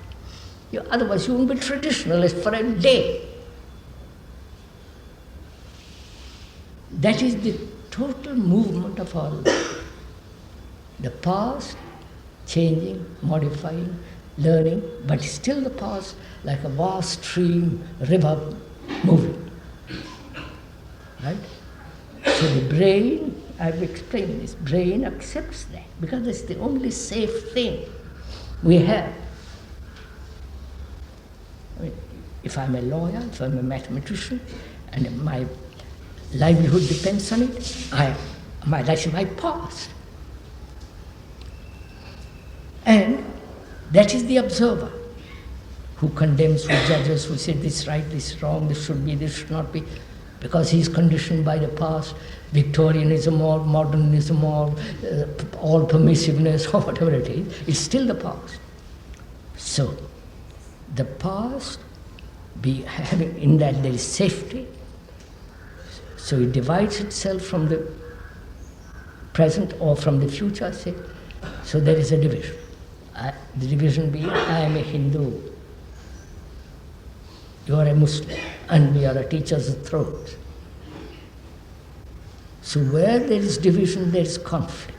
Otherwise, you won't be traditionalist for a day. That is the total movement of our life. The past, changing, modifying, learning, but still the past, like a vast stream, river moving. Right? So the brain, I've explained this, brain accepts that because it's the only safe thing we have. I mean, if I'm a lawyer, if I'm a mathematician, and my livelihood depends on it, that's my past. And that is the observer who condemns, who judges, who says this is right, this is wrong, this should be, this should not be, because he is conditioned by the past, Victorianism or modernism or all permissiveness or whatever it is, it's still the past. So, the past, having in that there is safety, so it divides itself from the present or from the future, say. So there is a division. The division being, I am a Hindu, you are a Muslim, and we are a teachers of throat. So where there is division, there is conflict.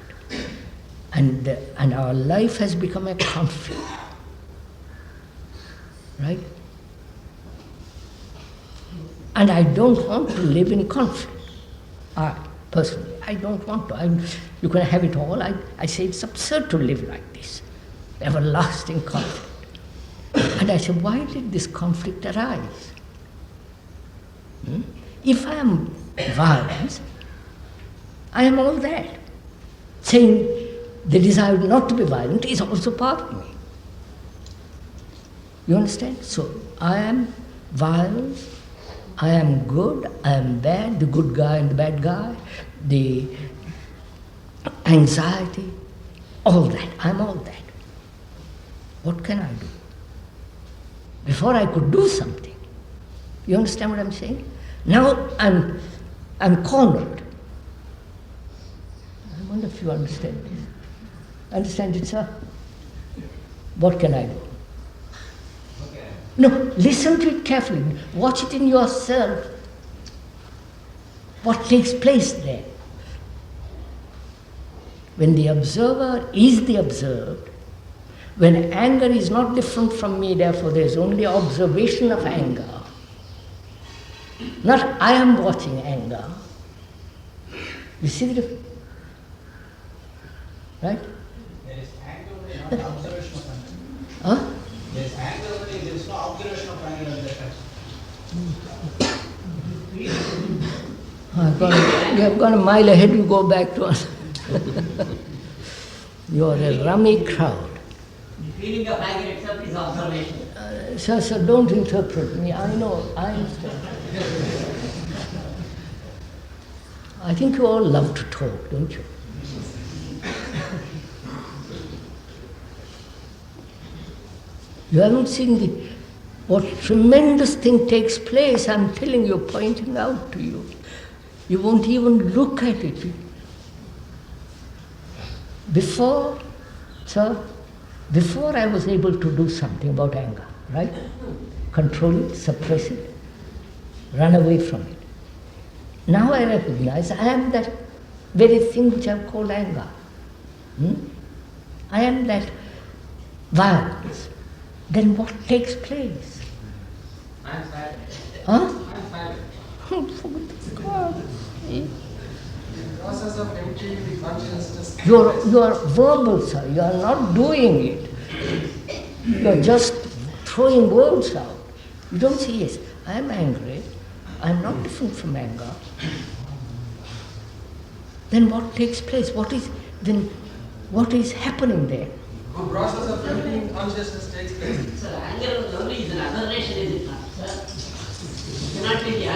And our life has become a conflict. right? And I don't want to live in conflict. Personally, I don't want to. You can have it all. I say it's absurd to live like this, everlasting conflict. And I said, why did this conflict arise? If I am violence, I am all that. Saying the desire not to be violent is also part of me. You understand? So I am violence, I am good, I am bad, the good guy and the bad guy, the anxiety, all that. I am all that. What can I do? Before I could do something. You understand what I'm saying? Now I'm cornered. I wonder if you understand this. Understand it, sir? What can I do? No, listen to it carefully. Watch it in yourself. What takes place there? When the observer is the observed, when anger is not different from me, therefore there is only observation of anger. Not I am watching anger. You see the difference? Right? There is anger, not observation of anger. Huh? There is anger, there is no observation of anger at that time. You have gone a mile ahead, you go back to us. You are a rummy crowd. The feeling of anger itself is observation. Sir, don't interpret me. I know, I understand. I think you all love to talk, don't you? You haven't seen what tremendous thing takes place, I'm telling you, pointing out to you. You won't even look at it. Before I was able to do something about anger, right? Control it, suppress it, run away from it. Now I recognize I am that very thing which I've called anger. I am that violence. Then what takes place? I am silent. Huh? I am silent. Oh, God. The process of emptying the consciousness. You are verbal, sir. You are not doing it. You are just throwing words out. You don't say, yes, I am angry. I am not different from anger. Then what takes place? What is happening there? The process of emptying consciousness takes place. Sir, anger only is an aberration, is it not, sir? It cannot be the I.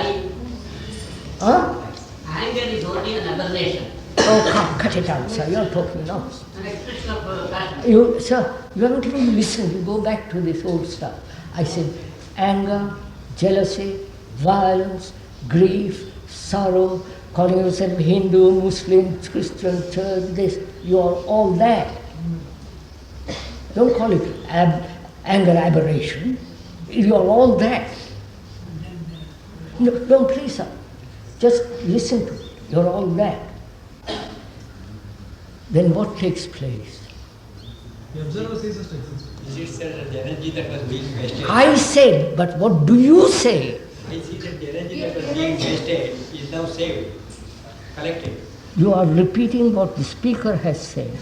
Huh? Anger is only an aberration. Oh, come, cut it out, sir. You are talking now. An expression of passion. Sir, you haven't even listened. You go back to this old stuff. I said anger, jealousy, violence, grief, sorrow, calling yourself Hindu, Muslim, Christian, church, this. You are all that. Don't call it anger aberration. You are all that. No, don't please, sir. Just listen to it. You're all that. Then what takes place? The observer ceases to exist. Is it that the energy that was being wasted? I said, but what do you say? I see that the energy that was being wasted is now saved, collected. You are repeating what the speaker has said.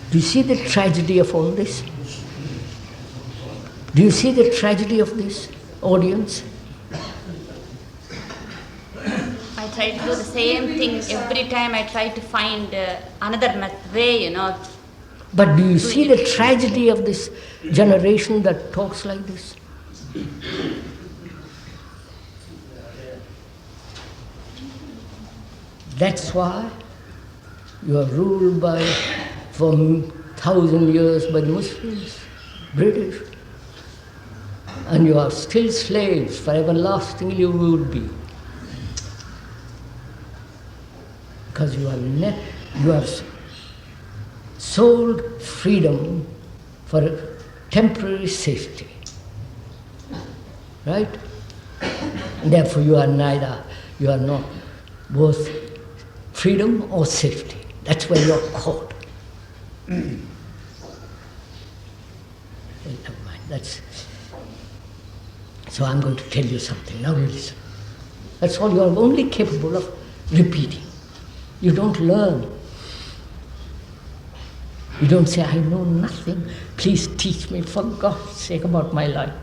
Do you see the tragedy of all this? Do you see the tragedy of this, audience? I try to do the same thing every time. I try to find another way, But do you see the tragedy of this generation that talks like this? That's why you are ruled by, for 1,000 years, by the Muslims, British, and you are still slaves, for everlastingly you will be. Because you have sold freedom for temporary safety. Right? And therefore you are not both freedom or safety. That's where you are caught. Well, never mind. So I'm going to tell you something. Now you listen. That's all you are only capable of repeating. You don't learn. You don't say, I know nothing. Please teach me, for God's sake, about my life.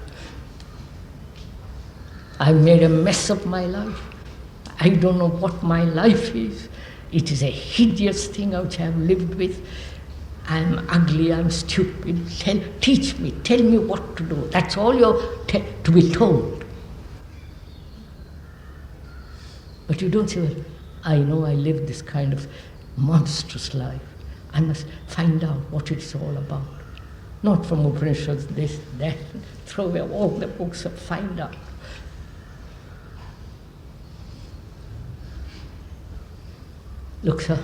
I've made a mess of my life. I don't know what my life is. It is a hideous thing which I have lived with. I'm ugly, I'm stupid. Teach me, tell me what to do. That's all you're to be told. But you don't say, well, I know I live this kind of monstrous life. I must find out what it's all about. Not from Upanishads, this, that. Throw away all the books and find out. Look, sir,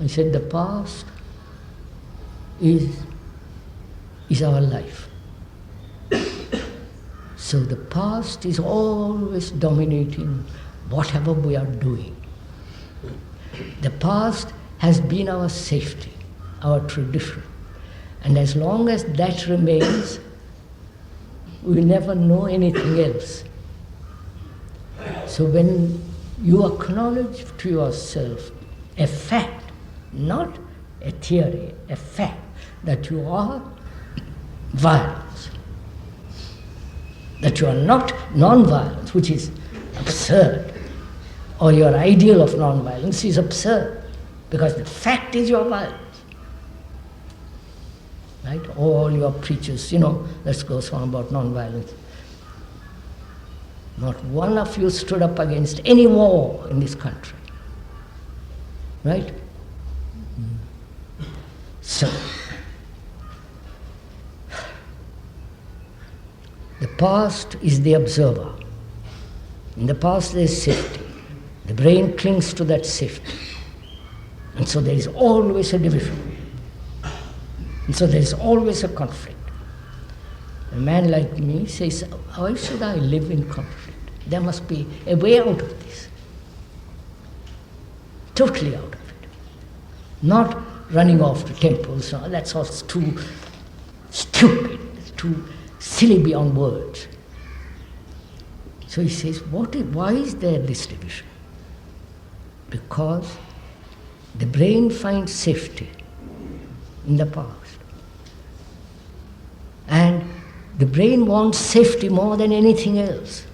I said the past is our life. So the past is always dominating whatever we are doing. The past has been our safety, our tradition. And as long as that remains, we will never know anything else. So when you acknowledge to yourself a fact, not a theory, a fact, that you are violence, that you are not non-violence, which is absurd, or your ideal of non-violence is absurd, because the fact is your violence. Right? All your preachers, that goes on about non-violence. Not one of you stood up against any war in this country. Right? So, the past is the observer. In the past there is safety. The brain clings to that safety. And so there is always a division. And so there is always a conflict. A man like me says, why should I live in conflict? There must be a way out of this. Totally out of it. Not running off to temples, that's all too stupid, too silly beyond words. So he says, why is there this division? Because the brain finds safety in the past. And the brain wants safety more than anything else,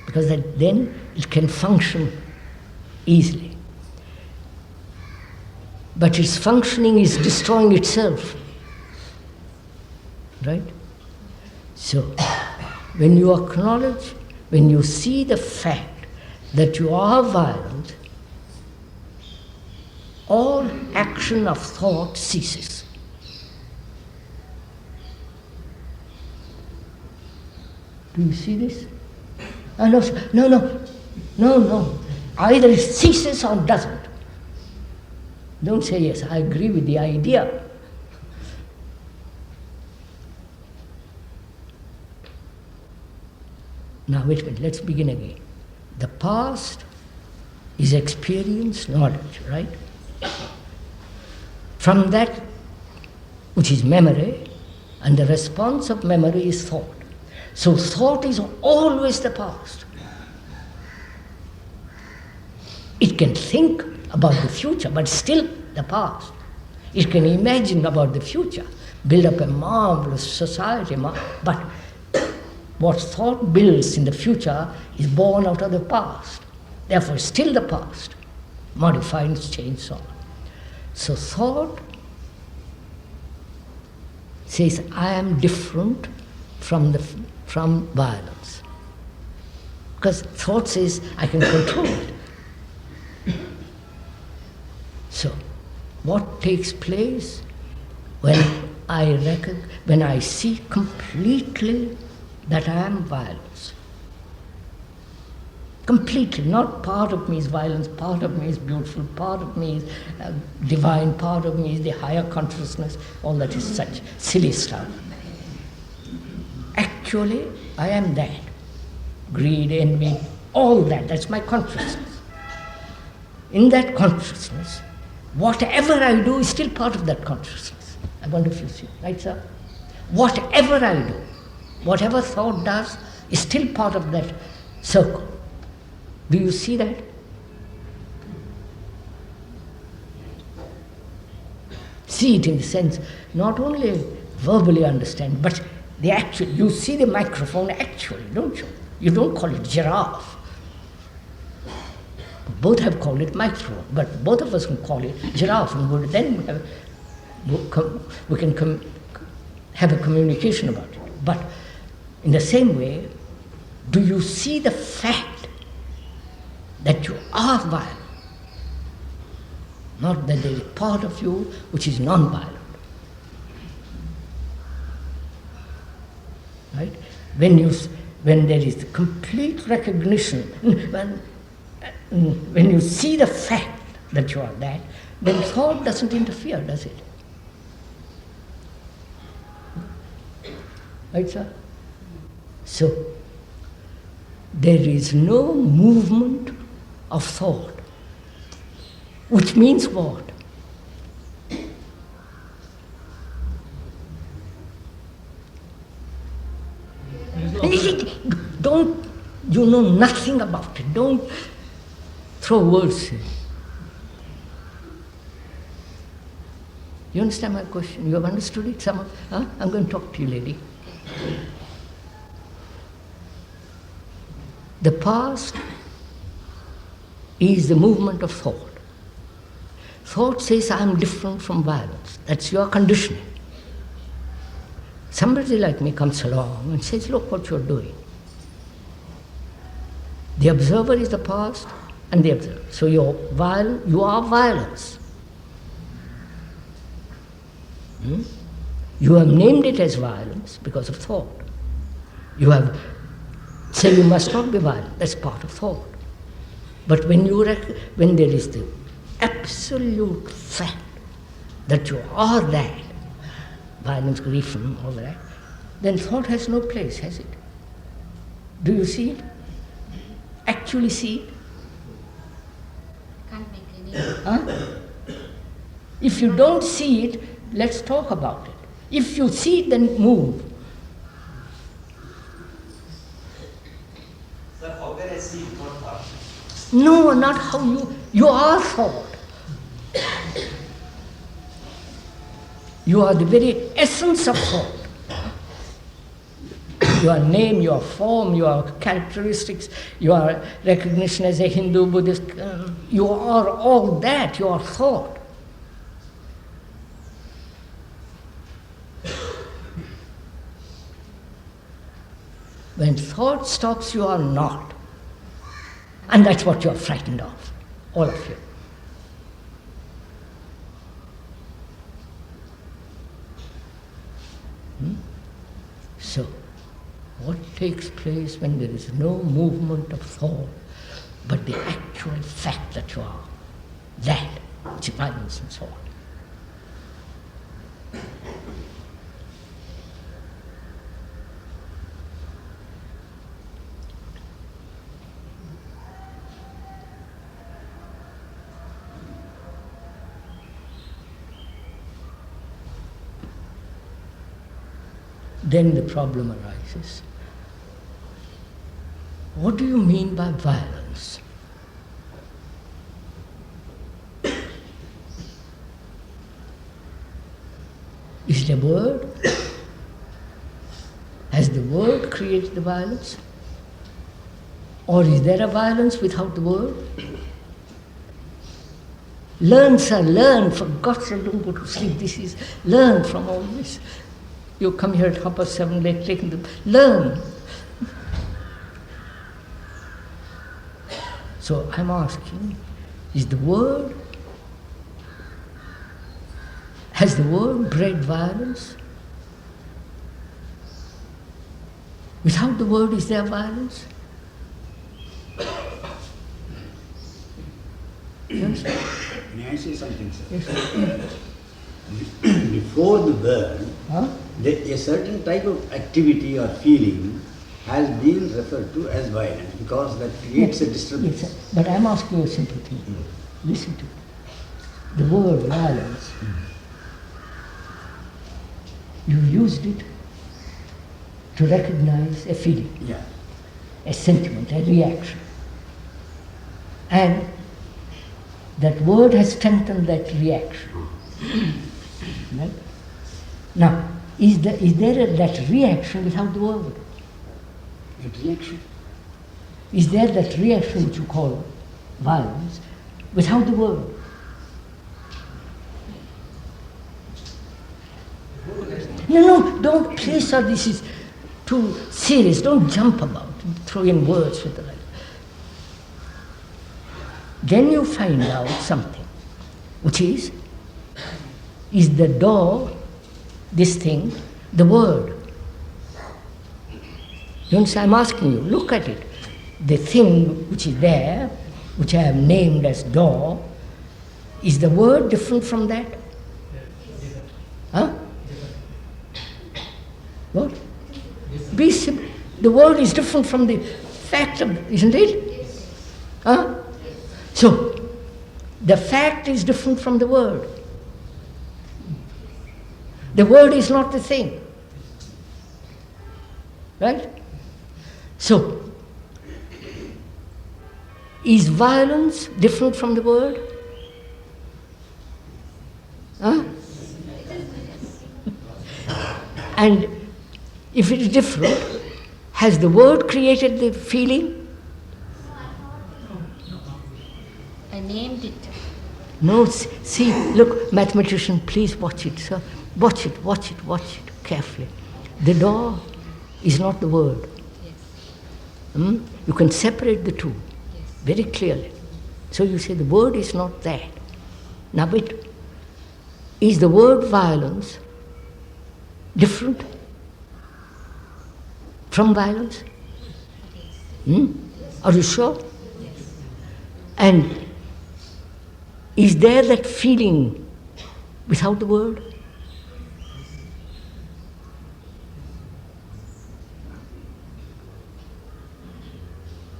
because then it can function easily. But its functioning is destroying itself. Right? So, when you acknowledge, when you see the fact that you are violent, all action of thought ceases. Do you see this? No. Either it ceases or doesn't. Don't say, yes, I agree with the idea. Now, wait a minute, let's begin again. The past is experience, knowledge, right? From that, which is memory, and the response of memory is thought. So thought is always the past. It can think about the future, but still the past. It can imagine about the future, build up a marvelous society, but what thought builds in the future is born out of the past. Therefore, still the past, modified and changed, so on. So thought says, I am different from violence. Because thought says, I can control it. So, what takes place when I see completely that I am violence? Completely, not part of me is violence, part of me is beautiful, part of me is divine, part of me is the higher consciousness, all that is such silly stuff. Actually, I am that. greed, envy, all that. That's my consciousness. In that consciousness, whatever I do is still part of that consciousness. I wonder if you see, right, sir? Whatever I do, whatever thought does, is still part of that circle. Do you see that? See it in the sense, not only verbally understand, but the actual, you see the microphone actually, don't you? You don't call it giraffe. Both have called it microphone, but both of us can call it giraffe, and then we can have a communication about it. But in the same way, do you see the fact that you are violent? Not that there is part of you which is non-violent. Right? When there is complete recognition, when you see the fact that you are that, then thought doesn't interfere, does it? Right, sir? So, there is no movement of thought. Which means what? Don't, you know nothing about it. Don't throw words in. You understand my question? You have understood it? I'm going to talk to you, lady. The past is the movement of thought. Thought says, I am different from violence. That's your conditioning. Somebody like me comes along and says, look what you're doing. The observer is the past and the observer. So you are violence. You have named it as violence because of thought. You have said you must not be violent. That's part of thought. But when there is the absolute fact that you are that, violence, grief, and all that, then thought has no place, has it? Do you see it? Actually see it? Can't make any. If you don't see it, let's talk about it. If you see it, then move. Sir, how can I see thought? No, not how you are thought. You are the very essence of thought. Your name, your form, your characteristics, your recognition as a Hindu, Buddhist, you are all that, you are thought. When thought stops, you are not. And that's what you are frightened of, all of you. So, what takes place when there is no movement of thought, but the actual fact that you are that, which is violence and so on? Then the problem arises. What do you mean by violence? Is it a word? Has the word created the violence? Or is there a violence without the word? Learn, sir, learn. For God's sake, don't go to sleep. Learn from all this. You come here at 7:30, late, taking the learn. So I'm asking, has the word bred violence? Without the word, is there violence? You understand? May I say something, sir? Yes. Before the word, a certain type of activity or feeling has been referred to as violent because that creates a disturbance. Yes, sir. But I'm asking you a simple thing. Listen to it. The word violence, you used it to recognize a feeling, Yeah. a sentiment, a reaction. And that word has strengthened that reaction. Right? Now, is there that reaction without the word? That reaction? Is there that reaction which you call violence without the word? No, don't, please, sir, this is too serious. Don't jump about, throw in words with the like. Then you find out something, which is the door, this thing, the word? You understand? I'm asking you, look at it. The thing which is there, which I have named as door, is the word different from that? Huh? What? Be simple. The word is different from the fact of, isn't it? Huh? So, the fact is different from the word. The word is not the thing. Right? So, is violence different from the word? Huh? And if it is different, has the word created the feeling? I named it. No, see, look, mathematician, please watch it, sir. Watch it carefully. The door is not the word. Yes. You can separate the two very clearly. So you say the word is not that. Now, but is the word violence different from violence? Are you sure? And is there that feeling without the word?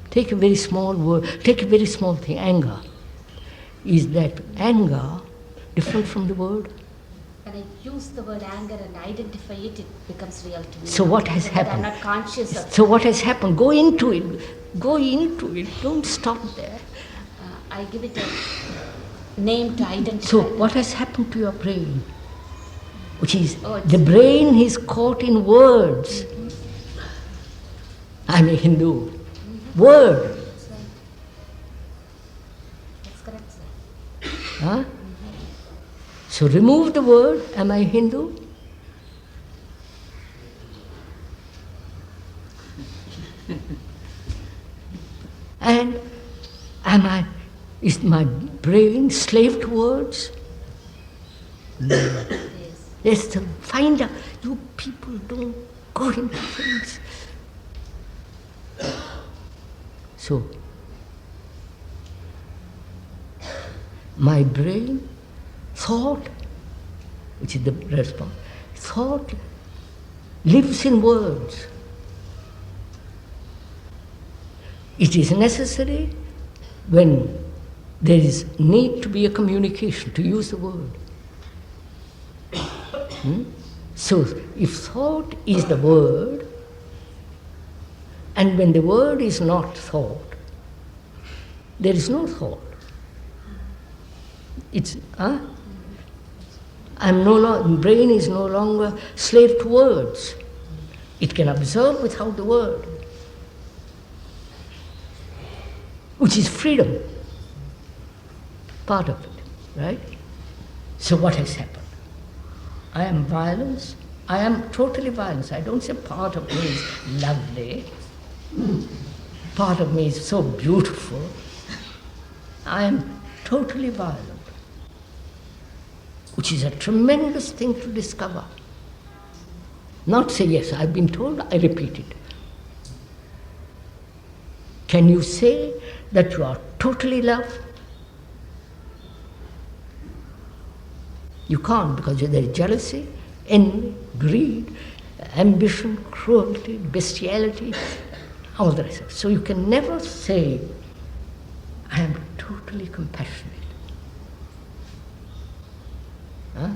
Take a very small word, take a very small thing, anger. Is that anger different from the word? When I use the word anger and identify it, it becomes real to me. So what has happened? I'm not conscious of. So what has happened? Go into it. Go into it. Don't stop there. I give it a name to identify. So what has happened to your brain? Which is, Oh, the brain is caught in words. I'm a Hindu. Word. That's correct, sir. Huh? So remove the word, am I Hindu? And is my brain slave to words? No. Yes, to find out. You people don't go into things. So, my brain, thought, which is the response, thought lives in words. It is necessary when there is need to be a communication, to use the word. So, if thought is the word, and when the word is not thought, there is no thought. It's, brain is no longer slave to words. It can observe without the word, which is freedom, part of it, right? So what has happened? I am violence. I am totally violence. I don't say part of me is lovely. Part of me is so beautiful. I am totally violent, which is a tremendous thing to discover. Not say, yes, I've been told, I repeat it. Can you say that you are totally love? You can't, because there is jealousy, envy, greed, ambition, cruelty, bestiality, all the rest. So you can never say, I am totally compassionate. Huh?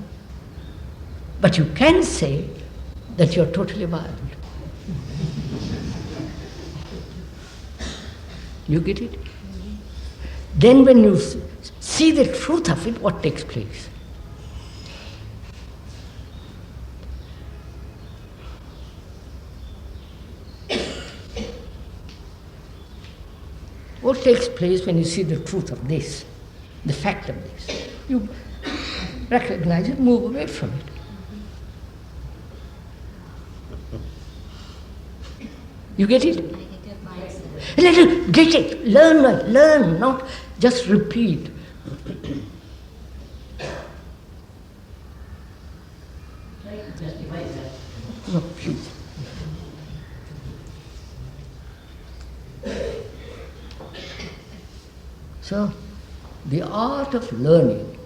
But you can say that you're totally violent. You get it? Then when you see the truth of it, what takes place? What takes place when you see the truth of this, the fact of this? You recognize it, move away from it. You get it? Get it, learn, not just repeat. No, please. So, the art of learning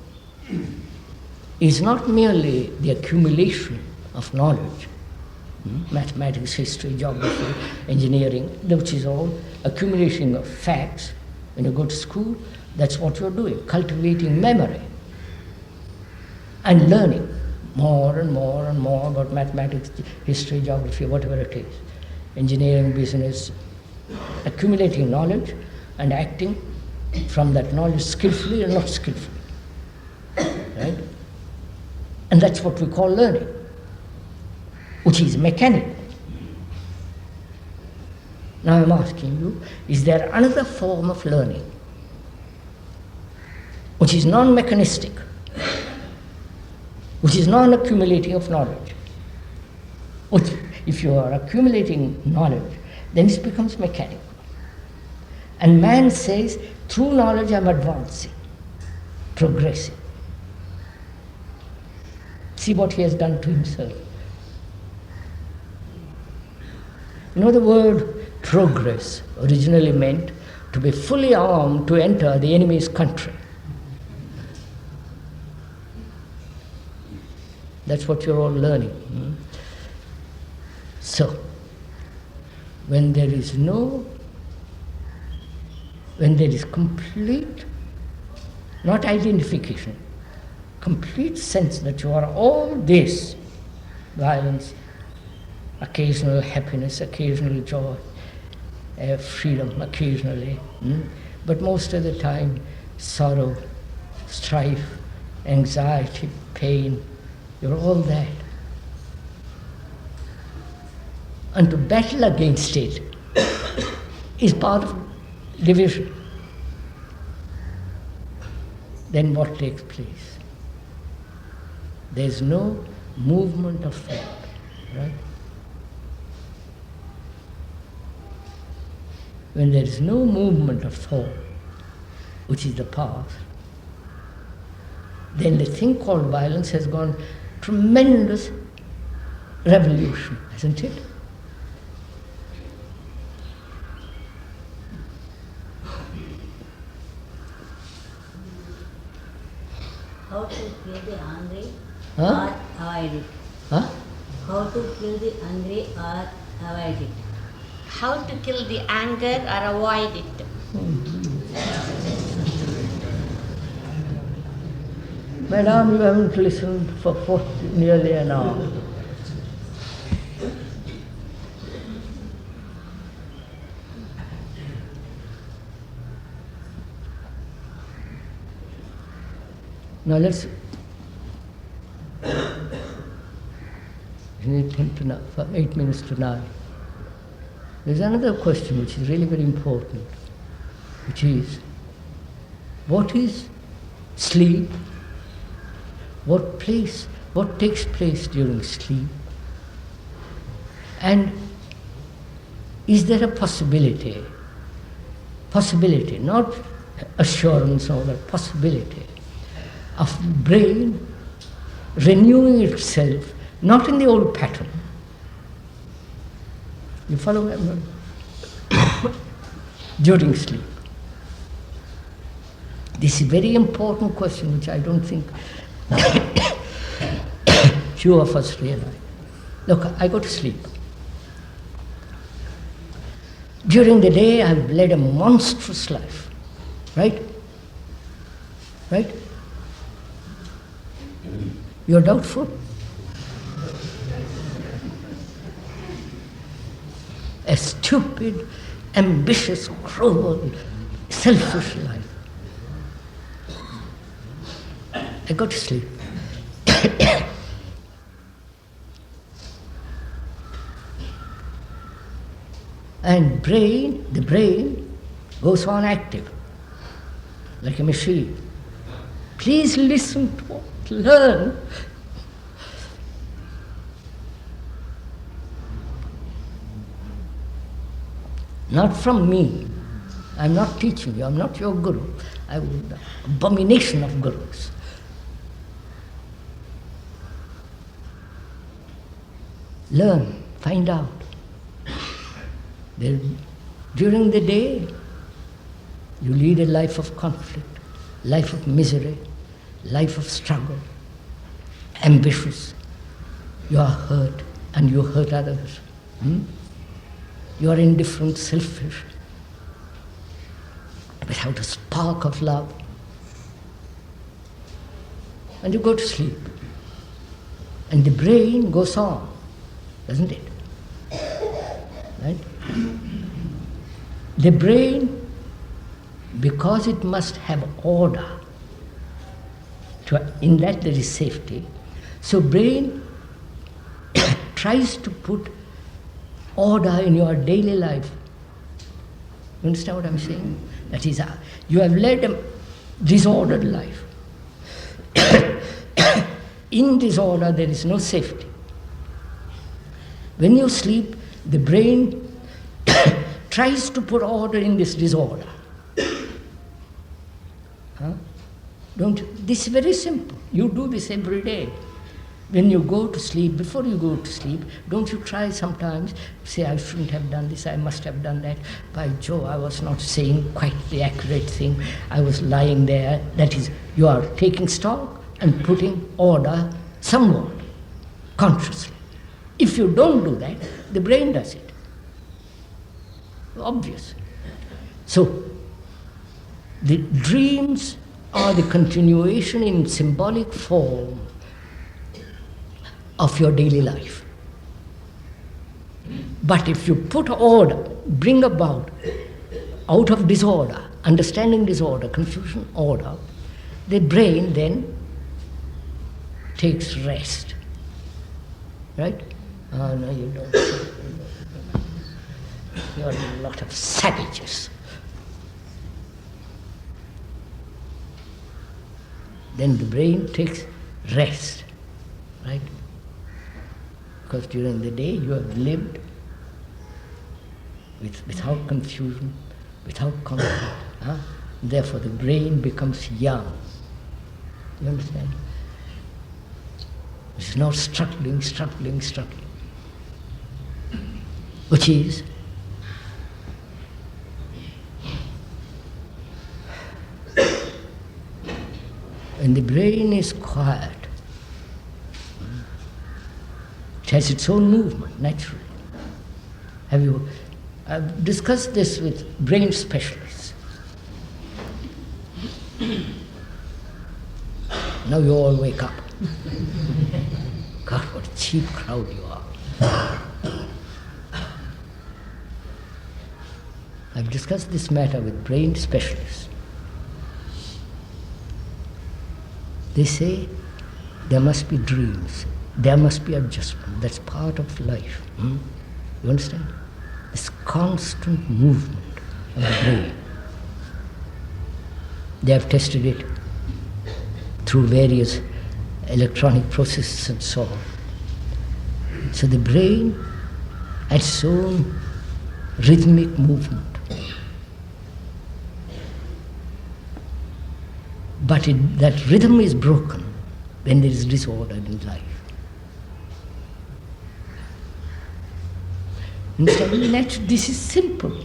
is not merely the accumulation of knowledge, mathematics, history, geography, engineering, which is all accumulation of facts. When you go to school, that's what you're doing, cultivating memory and learning more and more and more about mathematics, history, geography, whatever it is, engineering, business, accumulating knowledge and acting from that knowledge skillfully and not skillfully, right? And that's what we call learning, which is mechanical. Now I'm asking you, is there another form of learning which is non-mechanistic, which is non-accumulating of knowledge? Which, if you are accumulating knowledge, then it becomes mechanical. And man says, through knowledge I'm advancing, progressing. See what he has done to himself. You know, the word progress originally meant to be fully armed to enter the enemy's country. That's what you're all learning. So, when there is complete, not identification, complete sense that you are all this, violence, occasional happiness, occasional joy, freedom occasionally, but most of the time sorrow, strife, anxiety, pain, you're all that. And to battle against it is part of division. Then what takes place? There's no movement of thought, right? When there is no movement of thought, which is the past, then the thing called violence has gone tremendous revolution, hasn't it? How to kill the angry Huh? or avoid it? Huh? How to kill the angry or avoid it? How to kill the anger or avoid it? Madam, you haven't listened for nearly an hour. Now let's. It's 8 minutes to 9. There's another question which is really very important, which is, what is sleep? What takes place during sleep? And is there a possibility, not assurance or a possibility, of brain renewing itself, not in the old pattern? You follow what I'm saying? During sleep. This is a very important question which I don't think few of us realize. Look, I go to sleep. During the day, I've led a monstrous life. Right? Right? You're doubtful? A stupid, ambitious, cruel, selfish life. I go to sleep. And the brain goes on active, like a machine. Please listen to what, learn. Not from me. I'm not teaching you, I'm not your guru. I'm the abomination of gurus. Learn, find out. During the day, you lead a life of conflict, life of misery, life of struggle, ambitious. You are hurt and you hurt others. You are indifferent, selfish, without a spark of love. And you go to sleep. And the brain goes on, doesn't it? Right? The brain, because it must have order, in that there is safety, so brain tries to put order in your daily life. You understand what I'm saying? That is, you have led a disordered life. In disorder, there is no safety. When you sleep, the brain tries to put order in this disorder. Don't you? This is very simple. You do this every day. When you go to sleep, before you go to sleep, don't you try sometimes, say, I shouldn't have done this, I must have done that. By Jove, I was not saying quite the accurate thing. I was lying there. That is, you are taking stock and putting order somewhat, consciously. If you don't do that, the brain does it. Obvious. So, the dreams are the continuation in symbolic form of your daily life. But if you put order, bring about, out of disorder, understanding disorder, confusion, order, the brain then takes rest. Right? Oh, no, you don't. You're a lot of savages. Then the brain takes rest, right? Because during the day you have lived without confusion, without conflict. Therefore the brain becomes young. You understand? It's not struggling. Which is when the brain is quiet, it has its own movement, naturally. I've discussed this with brain specialists. Now you all wake up. God, what a cheap crowd you are. I've discussed this matter with brain specialists. They say there must be dreams, there must be adjustment. That's part of life. You understand? This constant movement of the brain. They have tested it through various electronic processes and so on. So the brain has its own rhythmic movement. But that rhythm is broken when there is disorder in life. This is simple.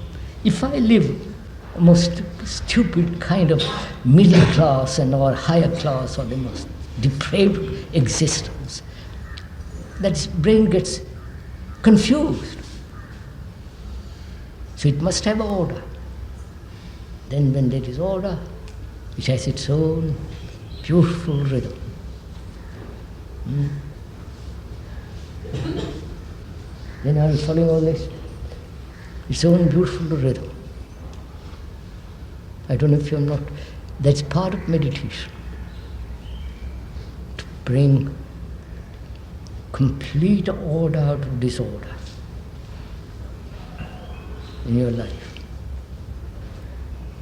If I live the most stupid kind of middle class or higher class or the most depraved existence, that brain gets confused. So it must have order. Then when there is order, it has its own beautiful rhythm. Then are you following all this? Its own beautiful rhythm. I don't know if you're not. That's part of meditation. To bring complete order out of disorder in your life.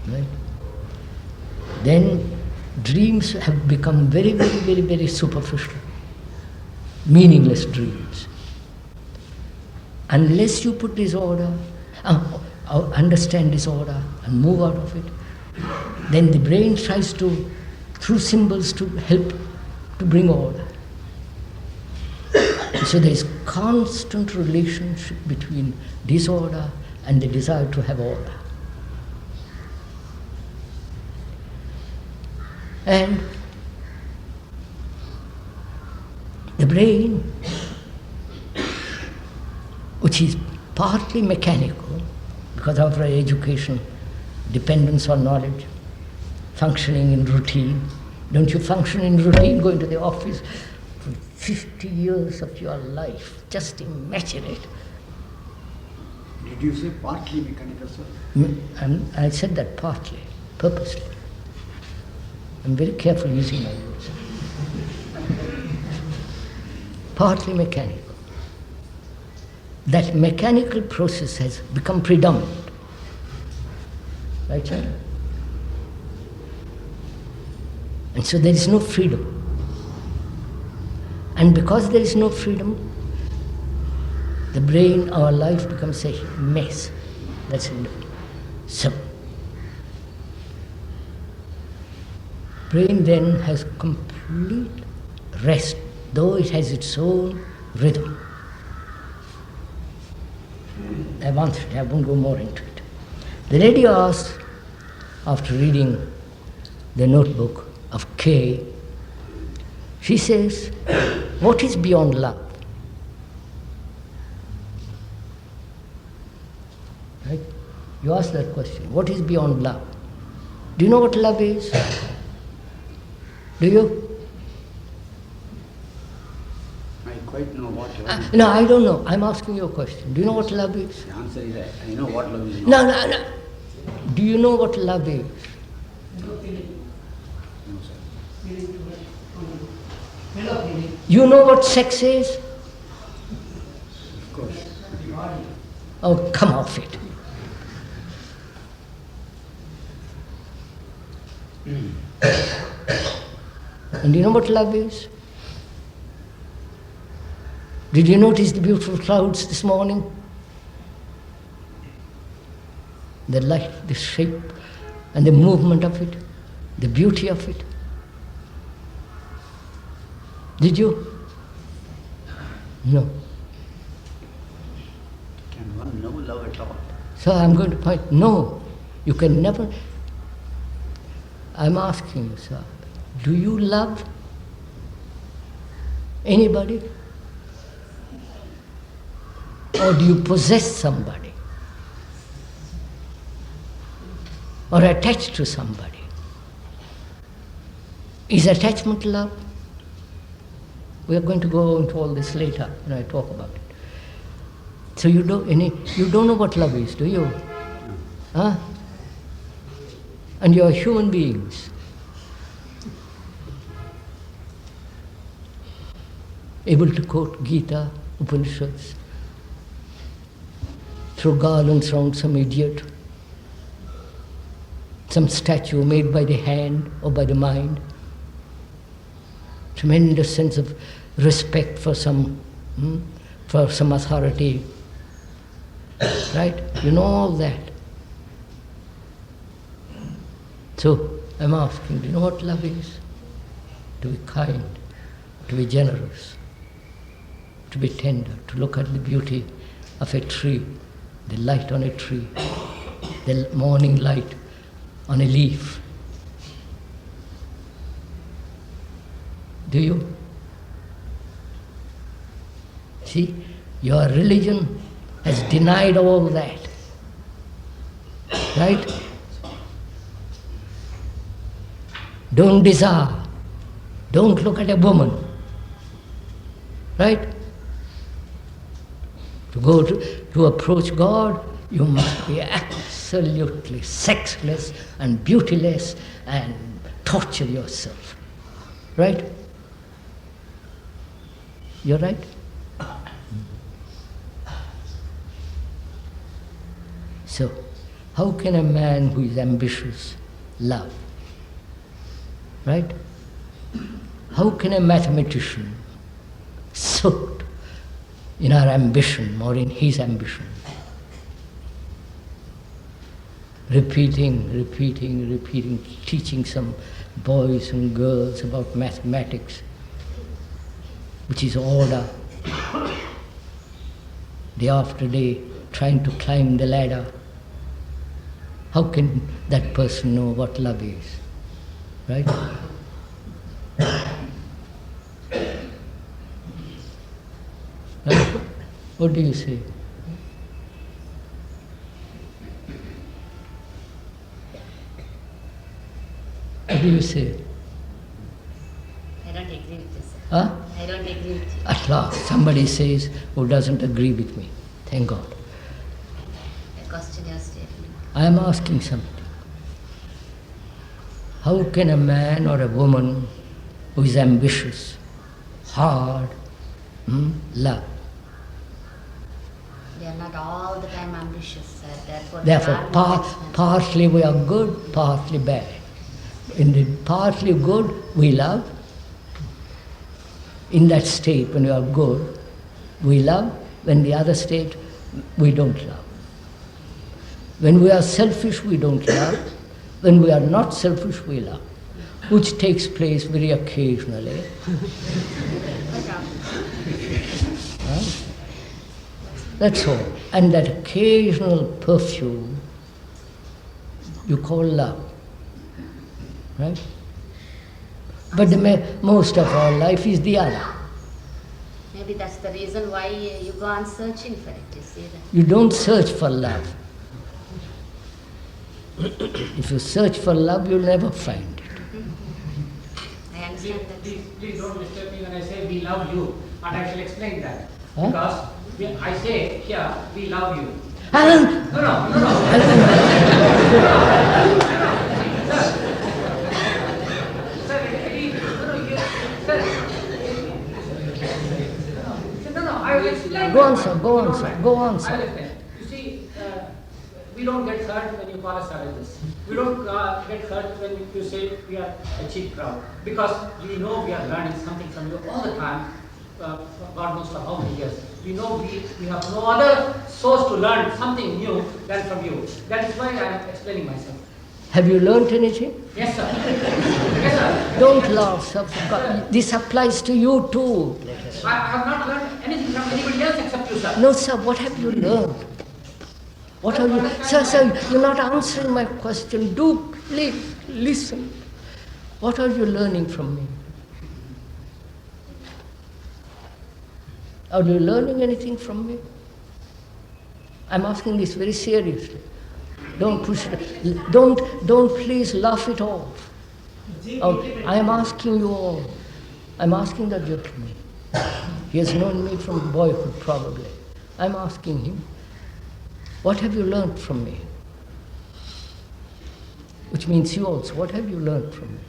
Right? Then dreams have become very, very, very, very superficial, meaningless dreams. Unless you put disorder, understand disorder and move out of it, then the brain tries to, through symbols, to help to bring order. So there is constant relationship between disorder and the desire to have order. And the brain, which is partly mechanical, because of our education, dependence on knowledge, functioning in routine. Don't you function in routine, going to the office for 50 years of your life? Just imagine it. Did you say partly mechanical, sir? I said that partly, purposely. I'm very careful using my words. Partly mechanical. That mechanical process has become predominant. Right, sir? And so there is no freedom. And because there is no freedom, the brain, our life becomes a mess. That's it. So, brain then has complete rest, though it has its own rhythm. I won't go more into it. The lady asked, after reading the notebook of K, she says, what is beyond love? Right? You ask that question, what is beyond love? Do you know what love is? Do you? I quite know what love is. No, I don't know. I'm asking you a question. Do you know what love is? The answer is I know what love is. No. Do you know what love is? You know what sex is? Of course. Oh, come off it. And do you know what love is? Did you notice the beautiful clouds this morning? The light, the shape, and the movement of it, the beauty of it. Did you? No. Can one know love at all? So I'm going to point, no, you can never. I'm asking you, sir, do you love anybody? Or do you possess somebody? Or attach to somebody? Is attachment love? We are going to go into all this later when I talk about it. So you don't know what love is, do you? Huh? And you are human beings. Able to quote Gita, Upanishads, throw garlands around some idiot, some statue made by the hand or by the mind. Tremendous sense of respect for some authority. Right? You know all that. So I'm asking, do you know what love is? To be kind, to be generous, to be tender, to look at the beauty of a tree, the light on a tree, the morning light on a leaf. Do you? See, Your religion has denied all that. Right? Don't desire. Don't look at a woman. Right? To approach God, you must be absolutely sexless and beautyless and torture yourself. Right? You're right? So, how can a man who is ambitious love? Right? How can a mathematician soaked in our ambition or in his ambition, repeating, teaching some boys and girls about mathematics, which is order, day after day, trying to climb the ladder? How can that person know what love is? Right? Right? What do you say? What do you say? I don't agree with this. Huh? I don't agree with you. At last, somebody says who doesn't agree with me. Thank God. I question your statement. I am asking something. How can a man or a woman who is ambitious, hard, love? They are not all the time ambitious, sir. Therefore, partly we are good, partly bad. In the partly good, we love. In that state, when we are good, we love. When the other state, we don't love. When we are selfish, we don't love. When we are not selfish, we love. Which takes place very occasionally. Huh? That's all. And that occasional perfume you call love. Right? But most of our life is the other. Maybe that's the reason why you go on searching for it, you see that. You don't search for love. If you search for love, you'll never find it. I understand that. Please don't disturb me when I say we love you, and I shall explain that. Huh? Because I say here, we love you. Alan! I will explain. Go on, sir. Go on, sir. Go on, I will sir. explain. You see, we don't get hurt when you call us savages. We don't get hurt when you say we are a cheap crowd. Because we know we are learning something from you all the time. God knows for how many years. We know we have no other source to learn something new than from you. That is why I am explaining myself. Have you learnt anything? Yes, sir. Yes, sir. Don't laugh, sir. This applies to you too. I have not learned anything from anybody else except you, sir. No, sir. What have you learned? What are you... Sir, you're not answering my question. Do please listen. What are you learning from me? Are you learning anything from me? I'm asking this very seriously. Don't push it. Don't please laugh it off. I am asking you all. I'm asking that gentleman. He has known me from boyhood, probably. I'm asking him, what have you learned from me? Which means you also. What have you learned from me?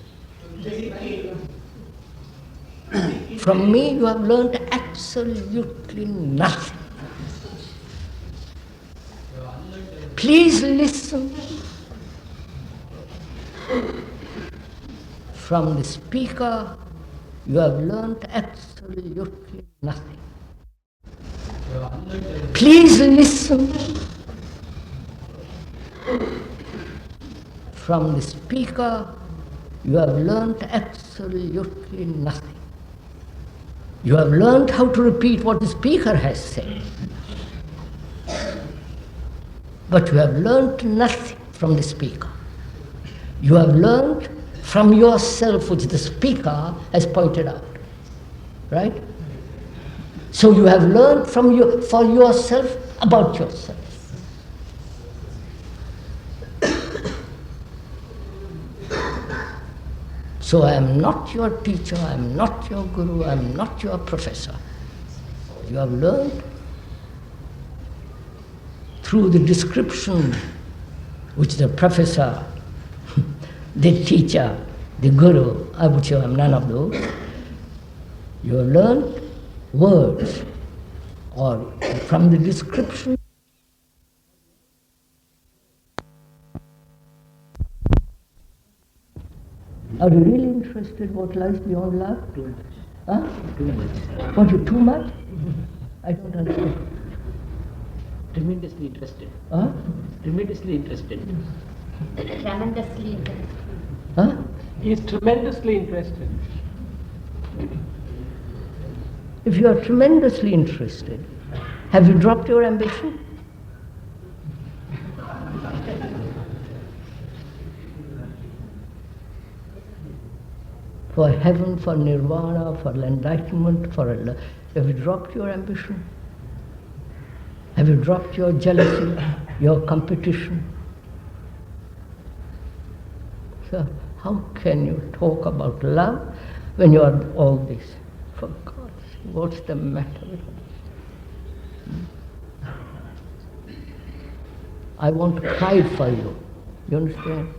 From me, you have learned absolutely nothing. Please listen. From the speaker, you have learned absolutely nothing. Please listen. From the speaker, you have learned absolutely nothing. You have learned how to repeat what the speaker has said. But you have learned nothing from the speaker. You have learned from yourself, which the speaker has pointed out. Right? So you have learned for yourself about yourself. So I am not your teacher, I am not your guru, I am not your professor. You have learned through the description which the professor, the teacher, the guru, I would say I am none of those. You have learned words, or from the description. Are you really interested what lies beyond love? Too much. Huh? Too much. What, you too much? I don't understand. Tremendously interested. Huh? Tremendously interested. Tremendously interested. Huh? He is tremendously interested. If you are tremendously interested, have you dropped your ambition? For heaven, for nirvana, for enlightenment, have you dropped your ambition? Have you dropped your jealousy, your competition? So how can you talk about love when you are all this? For God's sake, what's the matter with you? I want to cry for you. You understand?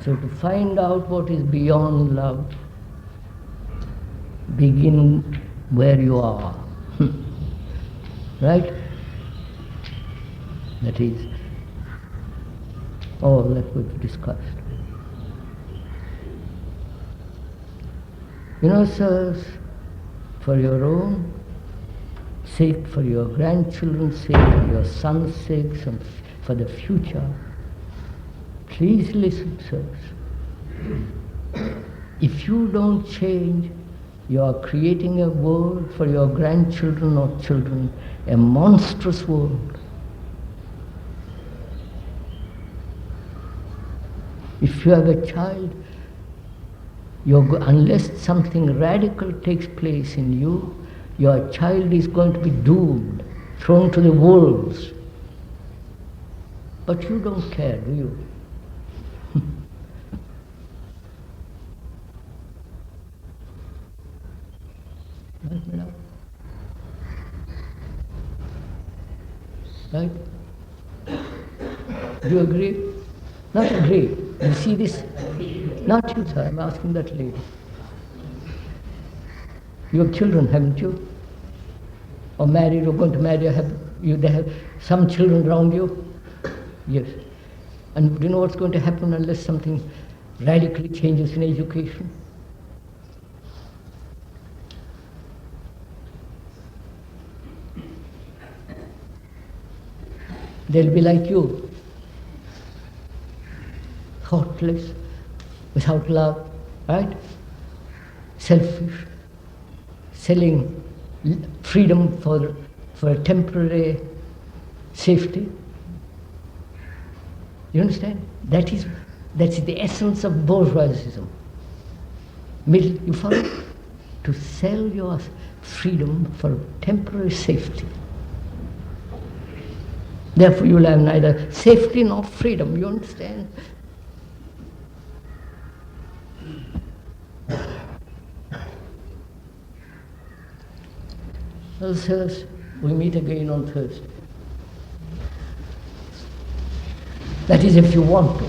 So to find out what is beyond love, begin where you are. Right? That is all that we've discussed. You know, sirs, for your own sake, for your grandchildren's sake, for your son's sake, and for the future, please listen, sirs. If you don't change, you are creating a world for your grandchildren or children, a monstrous world. If you have a child, unless something radical takes place in you, your child is going to be doomed, thrown to the wolves. But you don't care, do you? Right? Do you agree? Not agree. You see this? Not you, sir. I'm asking that lady. You have children, haven't you? Or married, or going to marry, they have some children around you? Yes. And do you know what's going to happen unless something radically changes in education? They'll be like you, thoughtless, without love, right? Selfish, selling freedom for a temporary safety. You understand? That's the essence of bourgeoisism. You follow? To sell your freedom for temporary safety. Therefore you will have neither safety nor freedom, you understand? Well, sirs, we meet again on Thursday. That is if you want to.